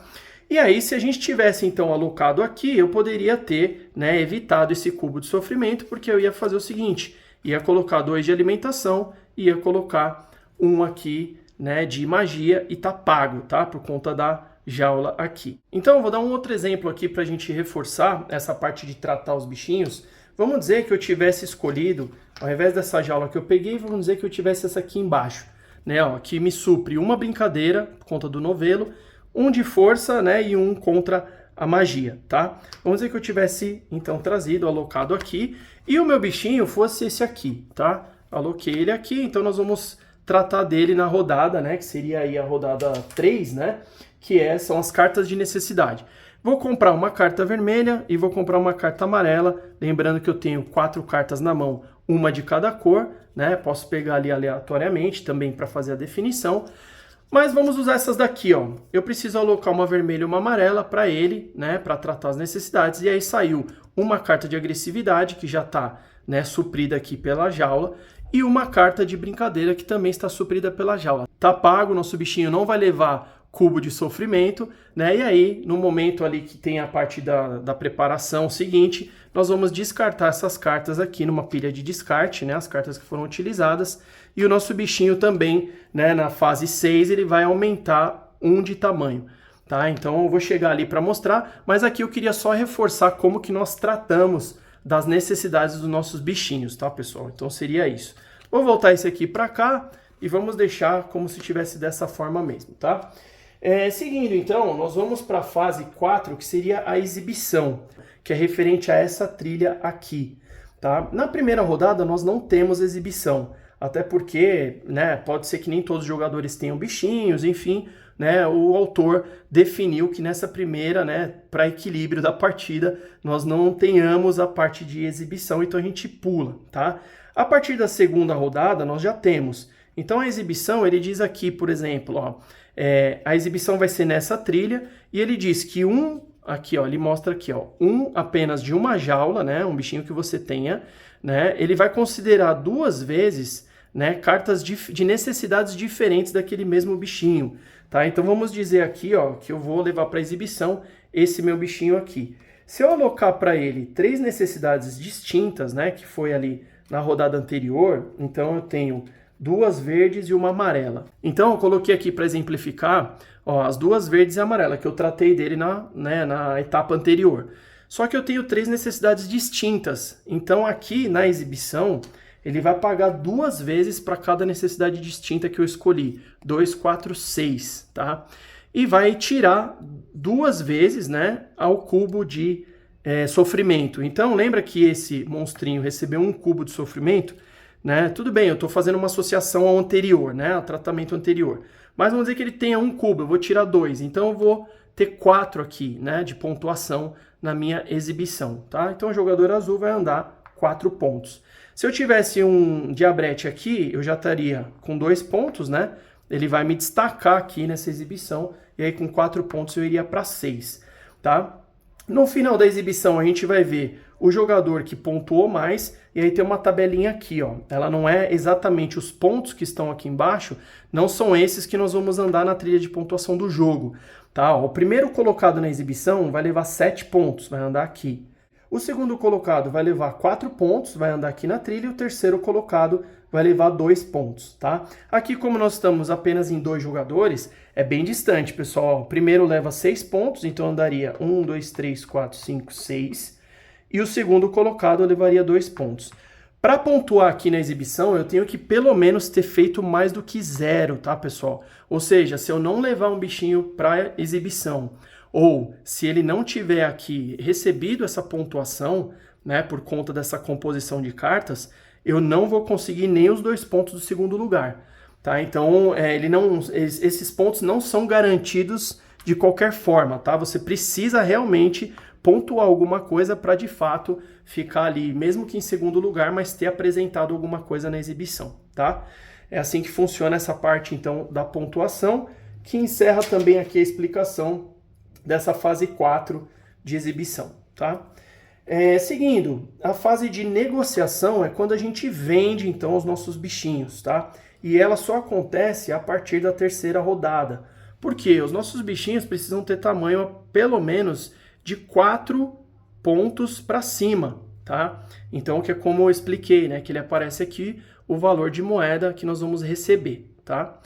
E aí, se a gente tivesse então alocado aqui, eu poderia ter, né, evitado esse cubo de sofrimento, porque eu ia fazer o seguinte, ia colocar 2 de alimentação, ia colocar um aqui, né, de magia e tá pago, tá? Por conta da jaula aqui. Então eu vou dar um outro exemplo aqui para a gente reforçar essa parte de tratar os bichinhos. Vamos dizer que eu tivesse escolhido, ao invés dessa jaula que eu peguei, vamos dizer que eu tivesse essa aqui embaixo, né, ó, que me supre uma brincadeira por conta do novelo, um de força, né, e um contra a magia, tá? Vamos dizer que eu tivesse então trazido, alocado aqui, e o meu bichinho fosse esse aqui, tá? Aloquei ele aqui, então nós vamos tratar dele na rodada, né, que seria aí a rodada 3, né, que são as cartas de necessidade. Vou comprar uma carta vermelha e vou comprar uma carta amarela, lembrando que eu tenho 4 cartas na mão, uma de cada cor, né, posso pegar ali aleatoriamente também para fazer a definição, mas vamos usar essas daqui, ó. Eu preciso alocar uma vermelha e uma amarela para ele, né, para tratar as necessidades, e aí saiu uma carta de agressividade, que já está, né, suprida aqui pela jaula, e uma carta de brincadeira que também está suprida pela jaula. Tá pago, nosso bichinho não vai levar cubo de sofrimento, né? E aí, no momento ali que tem a parte da preparação seguinte, nós vamos descartar essas cartas aqui numa pilha de descarte, né? As cartas que foram utilizadas. E o nosso bichinho também, né, na fase 6, ele vai aumentar 1 de tamanho, tá? Então eu vou chegar ali para mostrar, mas aqui eu queria só reforçar como que nós tratamos das necessidades dos nossos bichinhos, tá, pessoal? Então seria isso. Vou voltar esse aqui para cá e vamos deixar como se tivesse dessa forma mesmo, tá? Seguindo então, nós vamos para a fase 4, que seria a exibição, que é referente a essa trilha aqui, tá? Na primeira rodada nós não temos exibição, até porque, né, pode ser que nem todos os jogadores tenham bichinhos, enfim, né, o autor definiu que nessa primeira, né, para equilíbrio da partida, nós não tenhamos a parte de exibição, então a gente pula, tá? A partir da segunda rodada nós já temos. Então a exibição, ele diz aqui, por exemplo, ó, a exibição vai ser nessa trilha, e ele diz que aqui, ó, ele mostra aqui, ó, apenas de uma jaula, né, um bichinho que você tenha, né, ele vai considerar 2 vezes né, cartas de necessidades diferentes daquele mesmo bichinho, tá? Então vamos dizer aqui, ó, que eu vou levar para exibição esse meu bichinho aqui. Se eu alocar para ele 3 necessidades distintas, né, que foi ali na rodada anterior, então eu tenho 2 verdes e uma amarela. Então eu coloquei aqui para exemplificar, ó, as 2 verdes e a amarela, que eu tratei dele na etapa anterior. Só que eu tenho 3 necessidades distintas. Então aqui na exibição, ele vai pagar 2 vezes para cada necessidade distinta que eu escolhi. 2, 4, 6, tá? E vai tirar 2 vezes, né, ao cubo de sofrimento. Então lembra que esse monstrinho recebeu 1 cubo de sofrimento? Né? Tudo bem, eu estou fazendo uma associação ao anterior, né, ao tratamento anterior. Mas vamos dizer que ele tenha 1 cubo, eu vou tirar 2. Então eu vou ter 4 aqui, né, de pontuação na minha exibição, tá? Então o jogador azul vai andar 4 pontos. Se eu tivesse um diabrete aqui, eu já estaria com 2 pontos, né? Ele vai me destacar aqui nessa exibição, e aí com 4 pontos eu iria para 6, tá? No final da exibição a gente vai ver o jogador que pontuou mais, e aí tem uma tabelinha aqui, ó. Ela não é exatamente os pontos que estão aqui embaixo, não são esses que nós vamos andar na trilha de pontuação do jogo, tá? Ó, o primeiro colocado na exibição vai levar 7 pontos, vai andar aqui. O segundo colocado vai levar 4 pontos, vai andar aqui na trilha, e o terceiro colocado vai levar 2 pontos, tá? Aqui, como nós estamos apenas em 2 jogadores, é bem distante, pessoal. O primeiro leva 6 pontos, então andaria 1, 2, 3, 4, 5, 6. E o segundo colocado levaria 2 pontos. Para pontuar aqui na exibição, eu tenho que pelo menos ter feito mais do que 0, tá, pessoal? Ou seja, se eu não levar um bichinho para exibição, ou se ele não tiver aqui recebido essa pontuação, né, por conta dessa composição de cartas, eu não vou conseguir nem os 2 pontos do segundo lugar, tá? Então, esses pontos não são garantidos de qualquer forma, tá? Você precisa realmente pontuar alguma coisa para, de fato, ficar ali, mesmo que em segundo lugar, mas ter apresentado alguma coisa na exibição, tá? É assim que funciona essa parte, então, da pontuação, que encerra também aqui a explicação dessa fase 4 de exibição, tá? Seguindo, a fase de negociação é quando a gente vende, então, os nossos bichinhos, tá? E ela só acontece a partir da 3ª rodada. Por quê? Os nossos bichinhos precisam ter tamanho, pelo menos, de 4 pontos para cima, tá? Então, que é como eu expliquei, né? Que ele aparece aqui, o valor de moeda que nós vamos receber, tá?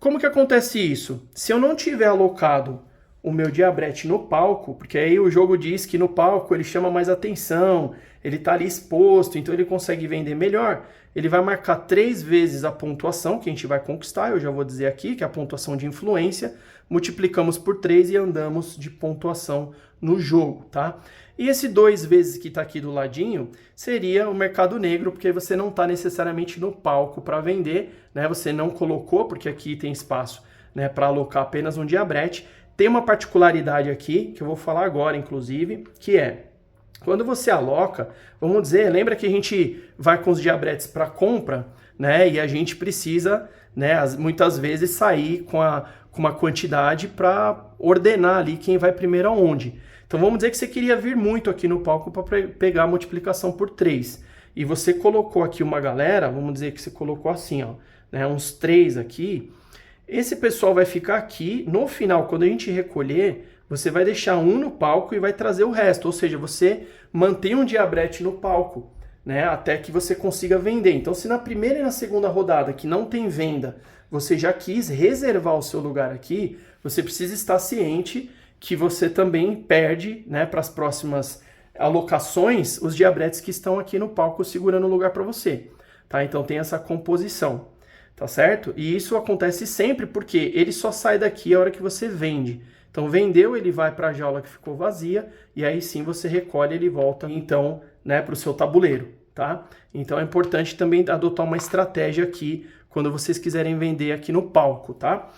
Como que acontece isso? Se eu não tiver alocado o meu diabrete no palco, porque aí o jogo diz que no palco ele chama mais atenção, ele está ali exposto, então ele consegue vender melhor, ele vai marcar 3 vezes a pontuação que a gente vai conquistar, eu já vou dizer aqui que é a pontuação de influência, multiplicamos por 3 e andamos de pontuação no jogo, tá? E esse 2 vezes que está aqui do ladinho seria o mercado negro, porque você não está necessariamente no palco para vender, né? Você não colocou, porque aqui tem espaço, né, para alocar apenas um diabrete. Tem uma particularidade aqui, que eu vou falar agora, inclusive, que é, quando você aloca, vamos dizer, lembra que a gente vai com os diabretes para compra, né, e a gente precisa, né, muitas vezes sair com uma quantidade para ordenar ali quem vai primeiro aonde. Então vamos dizer que você queria vir muito aqui no palco para pegar a multiplicação por 3. E você colocou aqui uma galera, vamos dizer que você colocou assim, ó, né, uns 3 aqui. Esse pessoal vai ficar aqui, no final, quando a gente recolher, você vai deixar um no palco e vai trazer o resto, ou seja, você mantém um diabrete no palco, né, até que você consiga vender. Então, se na primeira e na segunda rodada, que não tem venda, você já quis reservar o seu lugar aqui, você precisa estar ciente que você também perde, né, para as próximas alocações, os diabretes que estão aqui no palco segurando o lugar para você, tá? Então, tem essa composição. Tá certo? E isso acontece sempre porque ele só sai daqui a hora que você vende. Então, vendeu, ele vai para a jaula que ficou vazia e aí sim você recolhe e ele volta, então, né, para o seu tabuleiro, tá? Então, é importante também adotar uma estratégia aqui quando vocês quiserem vender aqui no palco, tá?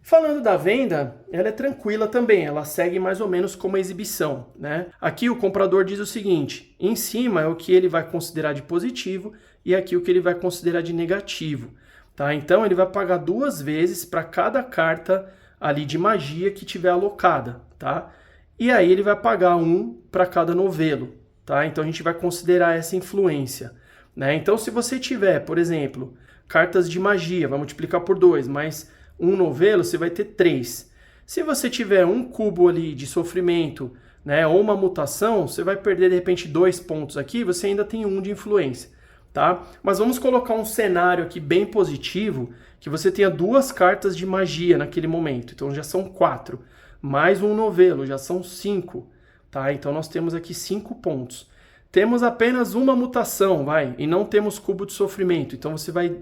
Falando da venda, ela é tranquila também, ela segue mais ou menos como a exibição, né? Aqui o comprador diz o seguinte, em cima é o que ele vai considerar de positivo e aqui o que ele vai considerar de negativo. Tá? Então ele vai pagar 2 vezes para cada carta ali de magia que tiver alocada, tá? E aí ele vai pagar 1 para cada novelo, tá? Então a gente vai considerar essa influência, né? Então se você tiver, por exemplo, cartas de magia, vai multiplicar por 2, mais um novelo, você vai ter 3. Se você tiver um cubo ali de sofrimento, né, ou uma mutação, você vai perder de repente 2 pontos aqui, você ainda tem 1 de influência, tá? Mas vamos colocar um cenário aqui bem positivo, que você tenha 2 cartas de magia naquele momento, então já são 4, mais um novelo, já são 5, tá? Então nós temos aqui 5 pontos. Temos apenas uma mutação, e não temos cubo de sofrimento. Então você vai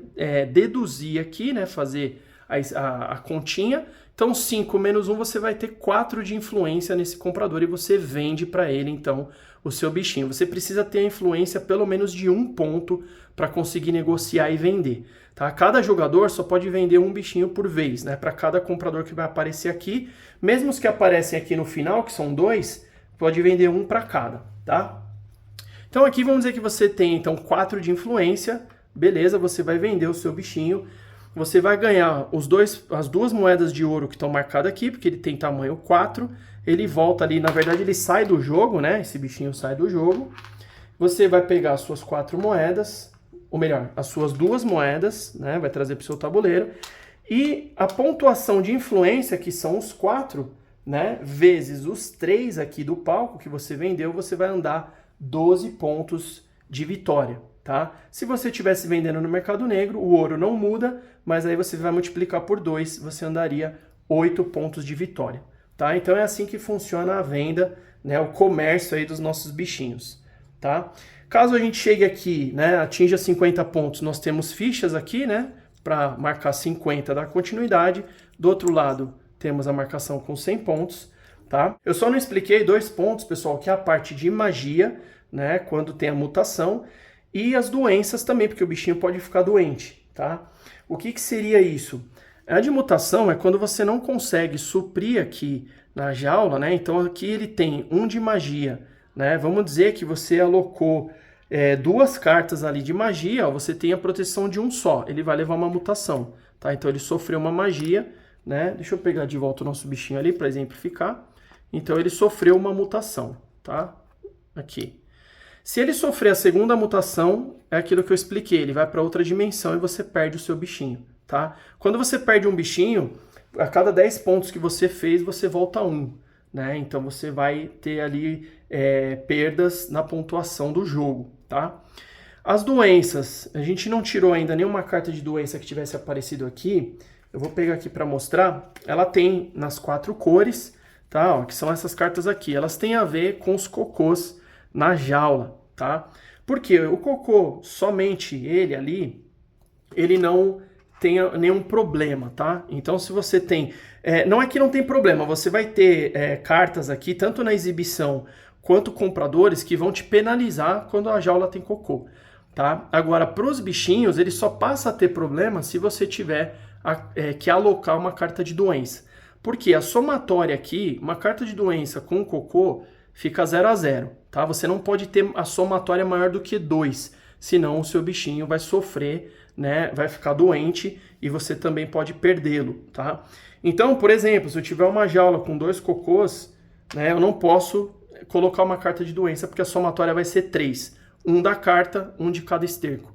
deduzir aqui, né, fazer a continha. Então 5 menos 1 você vai ter 4 de influência nesse comprador e você vende para ele então o seu bichinho. Você precisa ter a influência pelo menos de 1 ponto para conseguir negociar e vender. Tá? Cada jogador só pode vender um bichinho por vez, né, para cada comprador que vai aparecer aqui. Mesmo os que aparecem aqui no final, que são 2, pode vender um para cada, tá? Então aqui vamos dizer que você tem então 4 de influência, beleza, você vai vender o seu bichinho, você vai ganhar as 2 moedas de ouro que estão marcadas aqui, porque ele tem tamanho 4, ele volta ali, na verdade ele sai do jogo, né, esse bichinho sai do jogo, você vai pegar as suas 4 moedas, ou melhor, as suas 2 moedas, né, vai trazer para o seu tabuleiro, e a pontuação de influência, que são os 4, né, vezes os 3 aqui do palco que você vendeu, você vai andar 12 pontos de vitória, tá? Se você estivesse vendendo no mercado negro, o ouro não muda, mas aí você vai multiplicar por 2, você andaria 8 pontos de vitória, tá? Então é assim que funciona a venda, né, o comércio aí dos nossos bichinhos, tá? Caso a gente chegue aqui, né, atinja 50 pontos, nós temos fichas aqui, né, para marcar 50 da continuidade. Do outro lado, temos a marcação com 100 pontos, tá? Eu só não expliquei 2 pontos, pessoal, que é a parte de magia, né, quando tem a mutação, e as doenças também, porque o bichinho pode ficar doente, tá? O que seria isso? A de mutação é quando você não consegue suprir aqui na jaula, né? Então aqui ele tem 1 de magia, né? Vamos dizer que você alocou 2 cartas ali de magia, ó, você tem a proteção de 1 só, ele vai levar uma mutação, tá? Então ele sofreu uma magia, né? Deixa eu pegar de volta o nosso bichinho ali para exemplificar. Então ele sofreu uma mutação, tá? Aqui. Se ele sofrer a segunda mutação, é aquilo que eu expliquei, ele vai para outra dimensão e você perde o seu bichinho, tá? Quando você perde um bichinho, a cada 10 pontos que você fez, você volta 1, né? Então você vai ter ali perdas na pontuação do jogo, tá? As doenças, a gente não tirou ainda nenhuma carta de doença que tivesse aparecido aqui. Eu vou pegar aqui para mostrar. Ela tem nas 4 cores, tá? Ó, que são essas cartas aqui. Elas têm a ver com os cocôs na jaula, tá? Porque o cocô, somente ele ali, ele não tem nenhum problema, tá? Então se você tem... não é que não tem problema, você vai ter cartas aqui, tanto na exibição quanto compradores, que vão te penalizar quando a jaula tem cocô, tá? Agora, para os bichinhos, ele só passa a ter problema se você tiver que alocar uma carta de doença. Porque a somatória aqui, uma carta de doença com cocô, fica 0 a 0, tá? Você não pode ter a somatória maior do que 2, senão o seu bichinho vai sofrer, né? Vai ficar doente e você também pode perdê-lo, tá? Então, por exemplo, se eu tiver uma jaula com 2 cocôs, né, eu não posso colocar uma carta de doença porque a somatória vai ser 3. 1 da carta, 1 de cada esterco,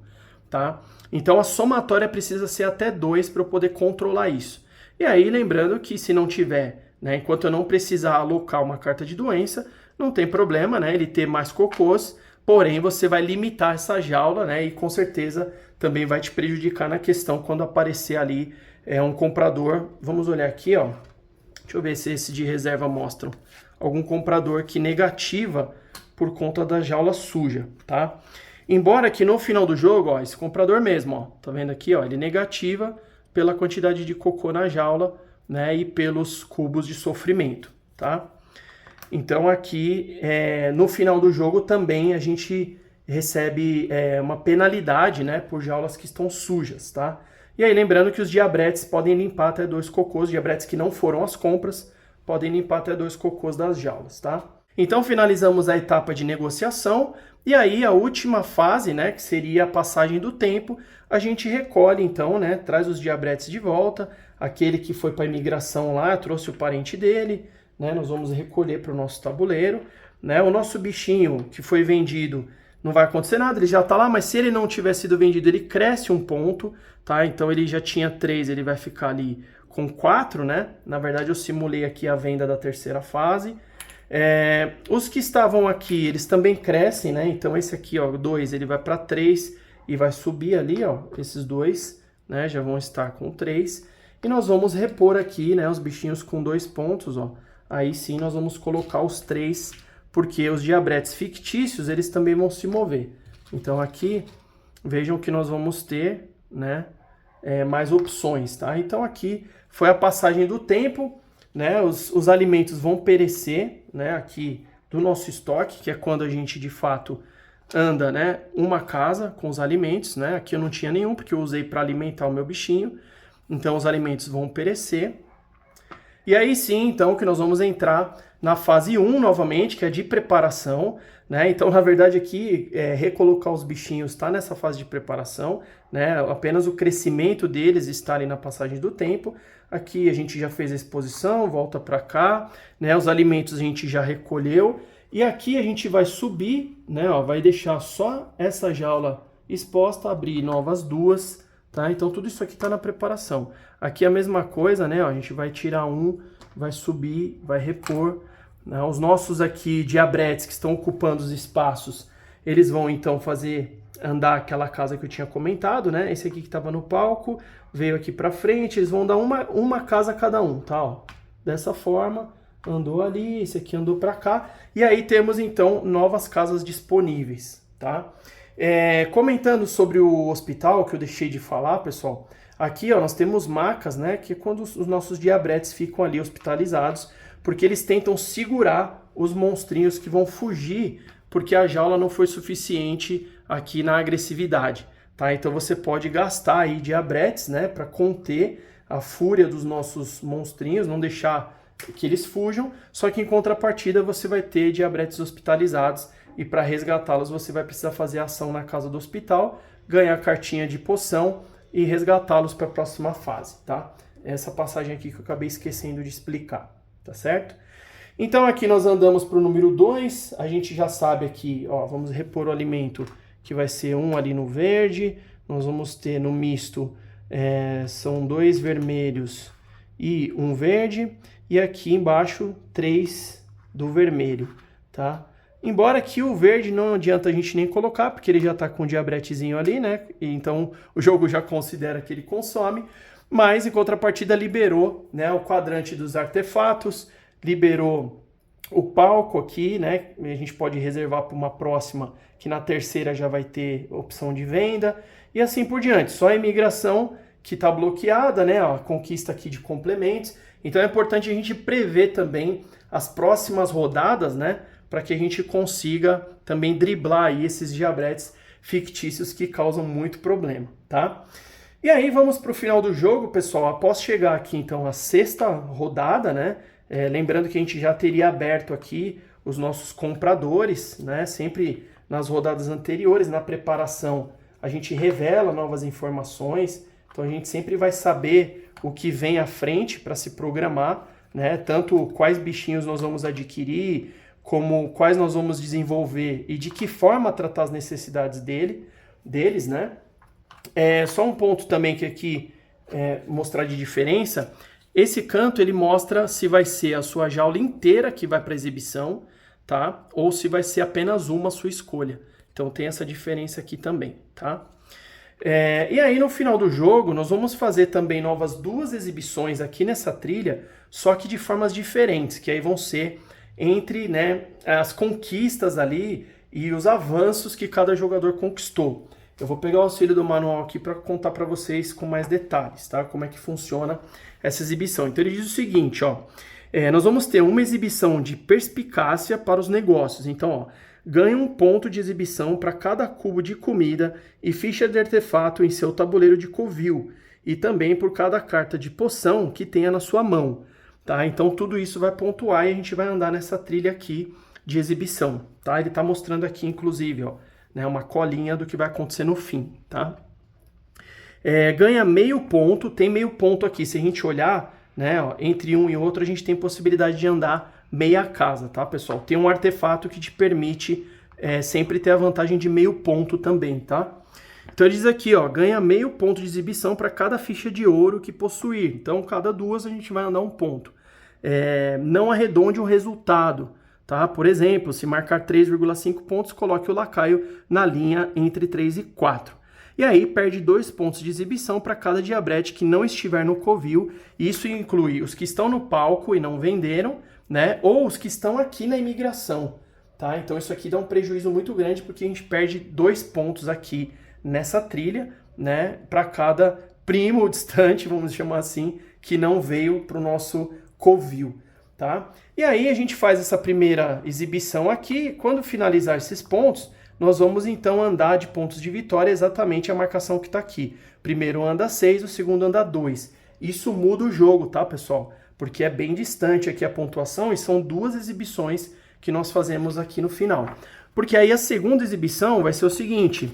tá? Então a somatória precisa ser até 2 para eu poder controlar isso. E aí, lembrando que se não tiver, né, enquanto eu não precisar alocar uma carta de doença, não tem problema, né, ele ter mais cocôs, porém você vai limitar essa jaula, né, e com certeza também vai te prejudicar na questão quando aparecer ali um comprador. Vamos olhar aqui, ó. Deixa eu ver se esse de reserva mostra algum comprador que negativa por conta da jaula suja, tá? Embora que no final do jogo, ó, esse comprador mesmo, ó, tá vendo aqui, ó, ele negativa pela quantidade de cocô na jaula, né, e pelos cubos de sofrimento, tá? Então aqui, no final do jogo também a gente recebe uma penalidade, né, por jaulas que estão sujas, tá? E aí lembrando que os diabretes podem limpar até 2 cocôs, diabretes que não foram às compras, podem limpar até 2 cocôs das jaulas, tá? Então finalizamos a etapa de negociação e aí a última fase, né, que seria a passagem do tempo, a gente recolhe então, né, traz os diabretes de volta, aquele que foi para a imigração lá, trouxe o parente dele, né, nós vamos recolher para o nosso tabuleiro, né, o nosso bichinho que foi vendido não vai acontecer nada, ele já tá lá, mas se ele não tiver sido vendido, ele cresce um ponto, tá? Então ele já tinha 3, ele vai ficar ali com 4, né? Na verdade eu simulei aqui a venda da terceira fase. Os que estavam aqui, eles também crescem, né? Então esse aqui, ó, 2, ele vai para 3 e vai subir ali, ó, esses 2, né? Já vão estar com 3. E nós vamos repor aqui, né, os bichinhos com 2 pontos, ó. Aí sim nós vamos colocar os 3, porque os diabretes fictícios, eles também vão se mover. Então aqui, vejam que nós vamos ter, né, mais opções, tá? Então aqui foi a passagem do tempo, né, os alimentos vão perecer, né, aqui do nosso estoque, que é quando a gente de fato anda, né, uma casa com os alimentos, né? Aqui eu não tinha nenhum, porque eu usei para alimentar o meu bichinho, então os alimentos vão perecer. E aí sim, então, que nós vamos entrar na fase 1 novamente, que é de preparação, né? Então, na verdade, aqui, recolocar os bichinhos está nessa fase de preparação, né? Apenas o crescimento deles está ali na passagem do tempo. Aqui a gente já fez a exposição, volta para cá, né? Os alimentos a gente já recolheu. E aqui a gente vai subir, né? Ó, vai deixar só essa jaula exposta, abrir novas 2, tá? Então tudo isso aqui está na preparação. Aqui a mesma coisa, né? Ó, a gente vai tirar um, vai subir, vai repor. Né? Os nossos aqui diabretes que estão ocupando os espaços, eles vão então fazer andar aquela casa que eu tinha comentado, né? Esse aqui que estava no palco, veio aqui para frente, eles vão dar uma casa a cada um, tá? Ó, dessa forma, andou ali, esse aqui andou para cá. E aí temos então novas casas disponíveis, tá? Comentando sobre o hospital, que eu deixei de falar, pessoal, aqui ó, nós temos macas, né, que é quando os nossos diabretes ficam ali hospitalizados, porque eles tentam segurar os monstrinhos que vão fugir, porque a jaula não foi suficiente aqui na agressividade, tá? Então você pode gastar aí diabretes, né, para conter a fúria dos nossos monstrinhos, não deixar que eles fujam, só que em contrapartida você vai ter diabretes hospitalizados, e para resgatá-los você vai precisar fazer ação na casa do hospital, ganhar cartinha de poção e resgatá-los para a próxima fase, tá? Essa passagem aqui que eu acabei esquecendo de explicar, tá certo? Então aqui nós andamos para o número 2, a gente já sabe aqui, ó, vamos repor o alimento que vai ser 1 ali no verde, nós vamos ter no misto, são 2 vermelhos e 1 verde, e aqui embaixo 3 do vermelho, tá? Embora aqui o verde não adianta a gente nem colocar, porque ele já está com um diabretezinho ali, né? Então o jogo já considera que ele consome, mas em contrapartida liberou, né, o quadrante dos artefatos, liberou o palco aqui, né? A gente pode reservar para uma próxima, que na terceira já vai ter opção de venda, e assim por diante. Só a imigração que está bloqueada, né? A conquista aqui de complementos. Então é importante a gente prever também as próximas rodadas, né? Para que a gente consiga também driblar aí esses diabretes fictícios que causam muito problema, tá? E aí vamos para o final do jogo, pessoal. Após chegar aqui, então, a 6ª rodada, né? Lembrando que a gente já teria aberto aqui os nossos compradores, né? Sempre nas rodadas anteriores, na preparação, a gente revela novas informações. Então a gente sempre vai saber o que vem à frente para se programar, né? Tanto quais bichinhos nós vamos adquirir, como quais nós vamos desenvolver e de que forma tratar as necessidades deles, né? Só um ponto também que aqui mostrar de diferença, esse canto ele mostra se vai ser a sua jaula inteira que vai para exibição, tá? Ou se vai ser apenas uma a sua escolha. Então tem essa diferença aqui também, tá? E aí no final do jogo nós vamos fazer também novas 2 exibições aqui nessa trilha, só que de formas diferentes, que aí vão ser entre, né, as conquistas ali e os avanços que cada jogador conquistou. Eu vou pegar o auxílio do manual aqui para contar para vocês com mais detalhes, tá? Como é que funciona essa exibição. Então ele diz o seguinte, ó, nós vamos ter uma exibição de perspicácia para os negócios. Então, ó, ganhe 1 ponto de exibição para cada cubo de comida e ficha de artefato em seu tabuleiro de covil, e também por cada carta de poção que tenha na sua mão. Tá? Então tudo isso vai pontuar e a gente vai andar nessa trilha aqui de exibição. Tá? Ele está mostrando aqui, inclusive, ó, né, uma colinha do que vai acontecer no fim. Tá? Ganha meio ponto, tem meio ponto aqui. Se a gente olhar, né, ó, entre um e outro, a gente tem possibilidade de andar meia casa, tá, pessoal? Tem um artefato que te permite sempre ter a vantagem de meio ponto também, tá? Então ele diz aqui, ó, ganha meio ponto de exibição para cada ficha de ouro que possuir. Então, cada duas a gente vai andar um ponto. Não arredonde o resultado, tá? Por exemplo, se marcar 3,5 pontos, coloque o lacaio na linha entre 3 e 4. E aí perde 2 pontos de exibição para cada diabrete que não estiver no covil. Isso inclui os que estão no palco e não venderam, né? Ou os que estão aqui na imigração, tá? Então isso aqui dá um prejuízo muito grande porque a gente perde 2 pontos aqui nessa trilha, né? Para cada primo distante, vamos chamar assim, que não veio para o nosso covil, tá? E aí a gente faz essa primeira exibição aqui. Quando finalizar esses pontos, nós vamos então andar de pontos de vitória exatamente a marcação que está aqui. Primeiro anda 6, o segundo anda 2. Isso muda o jogo, tá, pessoal? Porque é bem distante aqui a pontuação e são 2 exibições que nós fazemos aqui no final. Porque aí a segunda exibição vai ser o seguinte,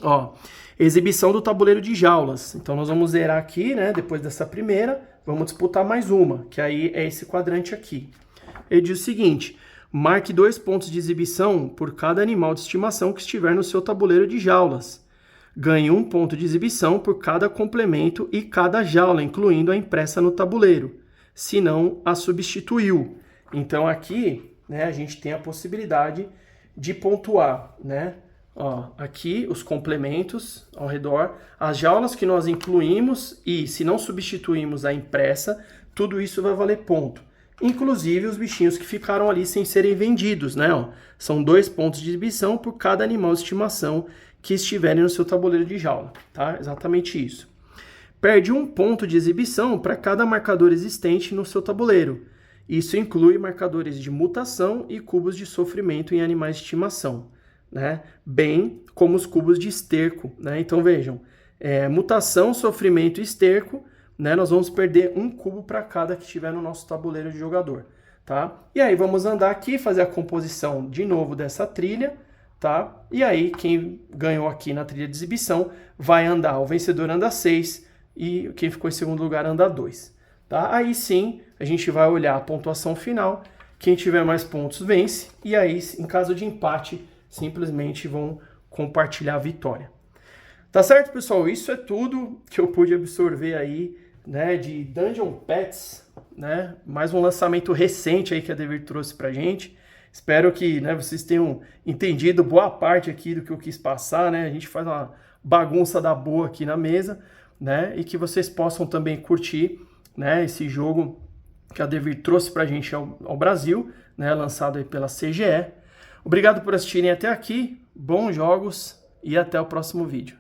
ó, exibição do tabuleiro de jaulas. Então nós vamos zerar aqui, né, depois dessa primeira, vamos disputar mais uma, que aí é esse quadrante aqui. Ele diz o seguinte: marque 2 pontos de exibição por cada animal de estimação que estiver no seu tabuleiro de jaulas. Ganhe 1 ponto de exibição por cada complemento e cada jaula, incluindo a impressa no tabuleiro, se não a substituiu. Então aqui, né, a gente tem a possibilidade de pontuar, né? Ó, aqui os complementos ao redor, as jaulas que nós incluímos e se não substituímos a impressa, tudo isso vai valer ponto. Inclusive os bichinhos que ficaram ali sem serem vendidos, né? Ó, são 2 pontos de exibição por cada animal de estimação que estiverem no seu tabuleiro de jaula, tá? Exatamente isso. Perde 1 ponto de exibição para cada marcador existente no seu tabuleiro. Isso inclui marcadores de mutação e cubos de sofrimento em animais de estimação, né? Bem como os cubos de esterco, né? Então vejam, mutação, sofrimento e esterco, né? Nós vamos perder 1 cubo para cada que estiver no nosso tabuleiro de jogador, tá? E aí vamos andar aqui, fazer a composição de novo dessa trilha, tá? E aí quem ganhou aqui na trilha de exibição vai andar, o vencedor anda 6 e quem ficou em segundo lugar anda 2, tá? Aí sim a gente vai olhar a pontuação final, quem tiver mais pontos vence, e aí em caso de empate simplesmente vão compartilhar a vitória. Tá certo, pessoal? Isso é tudo que eu pude absorver aí, né, de Dungeon Pets, né? Mais um lançamento recente aí que a Devir trouxe pra gente. Espero que, né, vocês tenham entendido boa parte aqui do que eu quis passar, né? A gente faz uma bagunça da boa aqui na mesa, né? E que vocês possam também curtir, né, esse jogo que a Devir trouxe pra gente ao Brasil, né, lançado aí pela CGE. Obrigado por assistirem até aqui, bons jogos e até o próximo vídeo.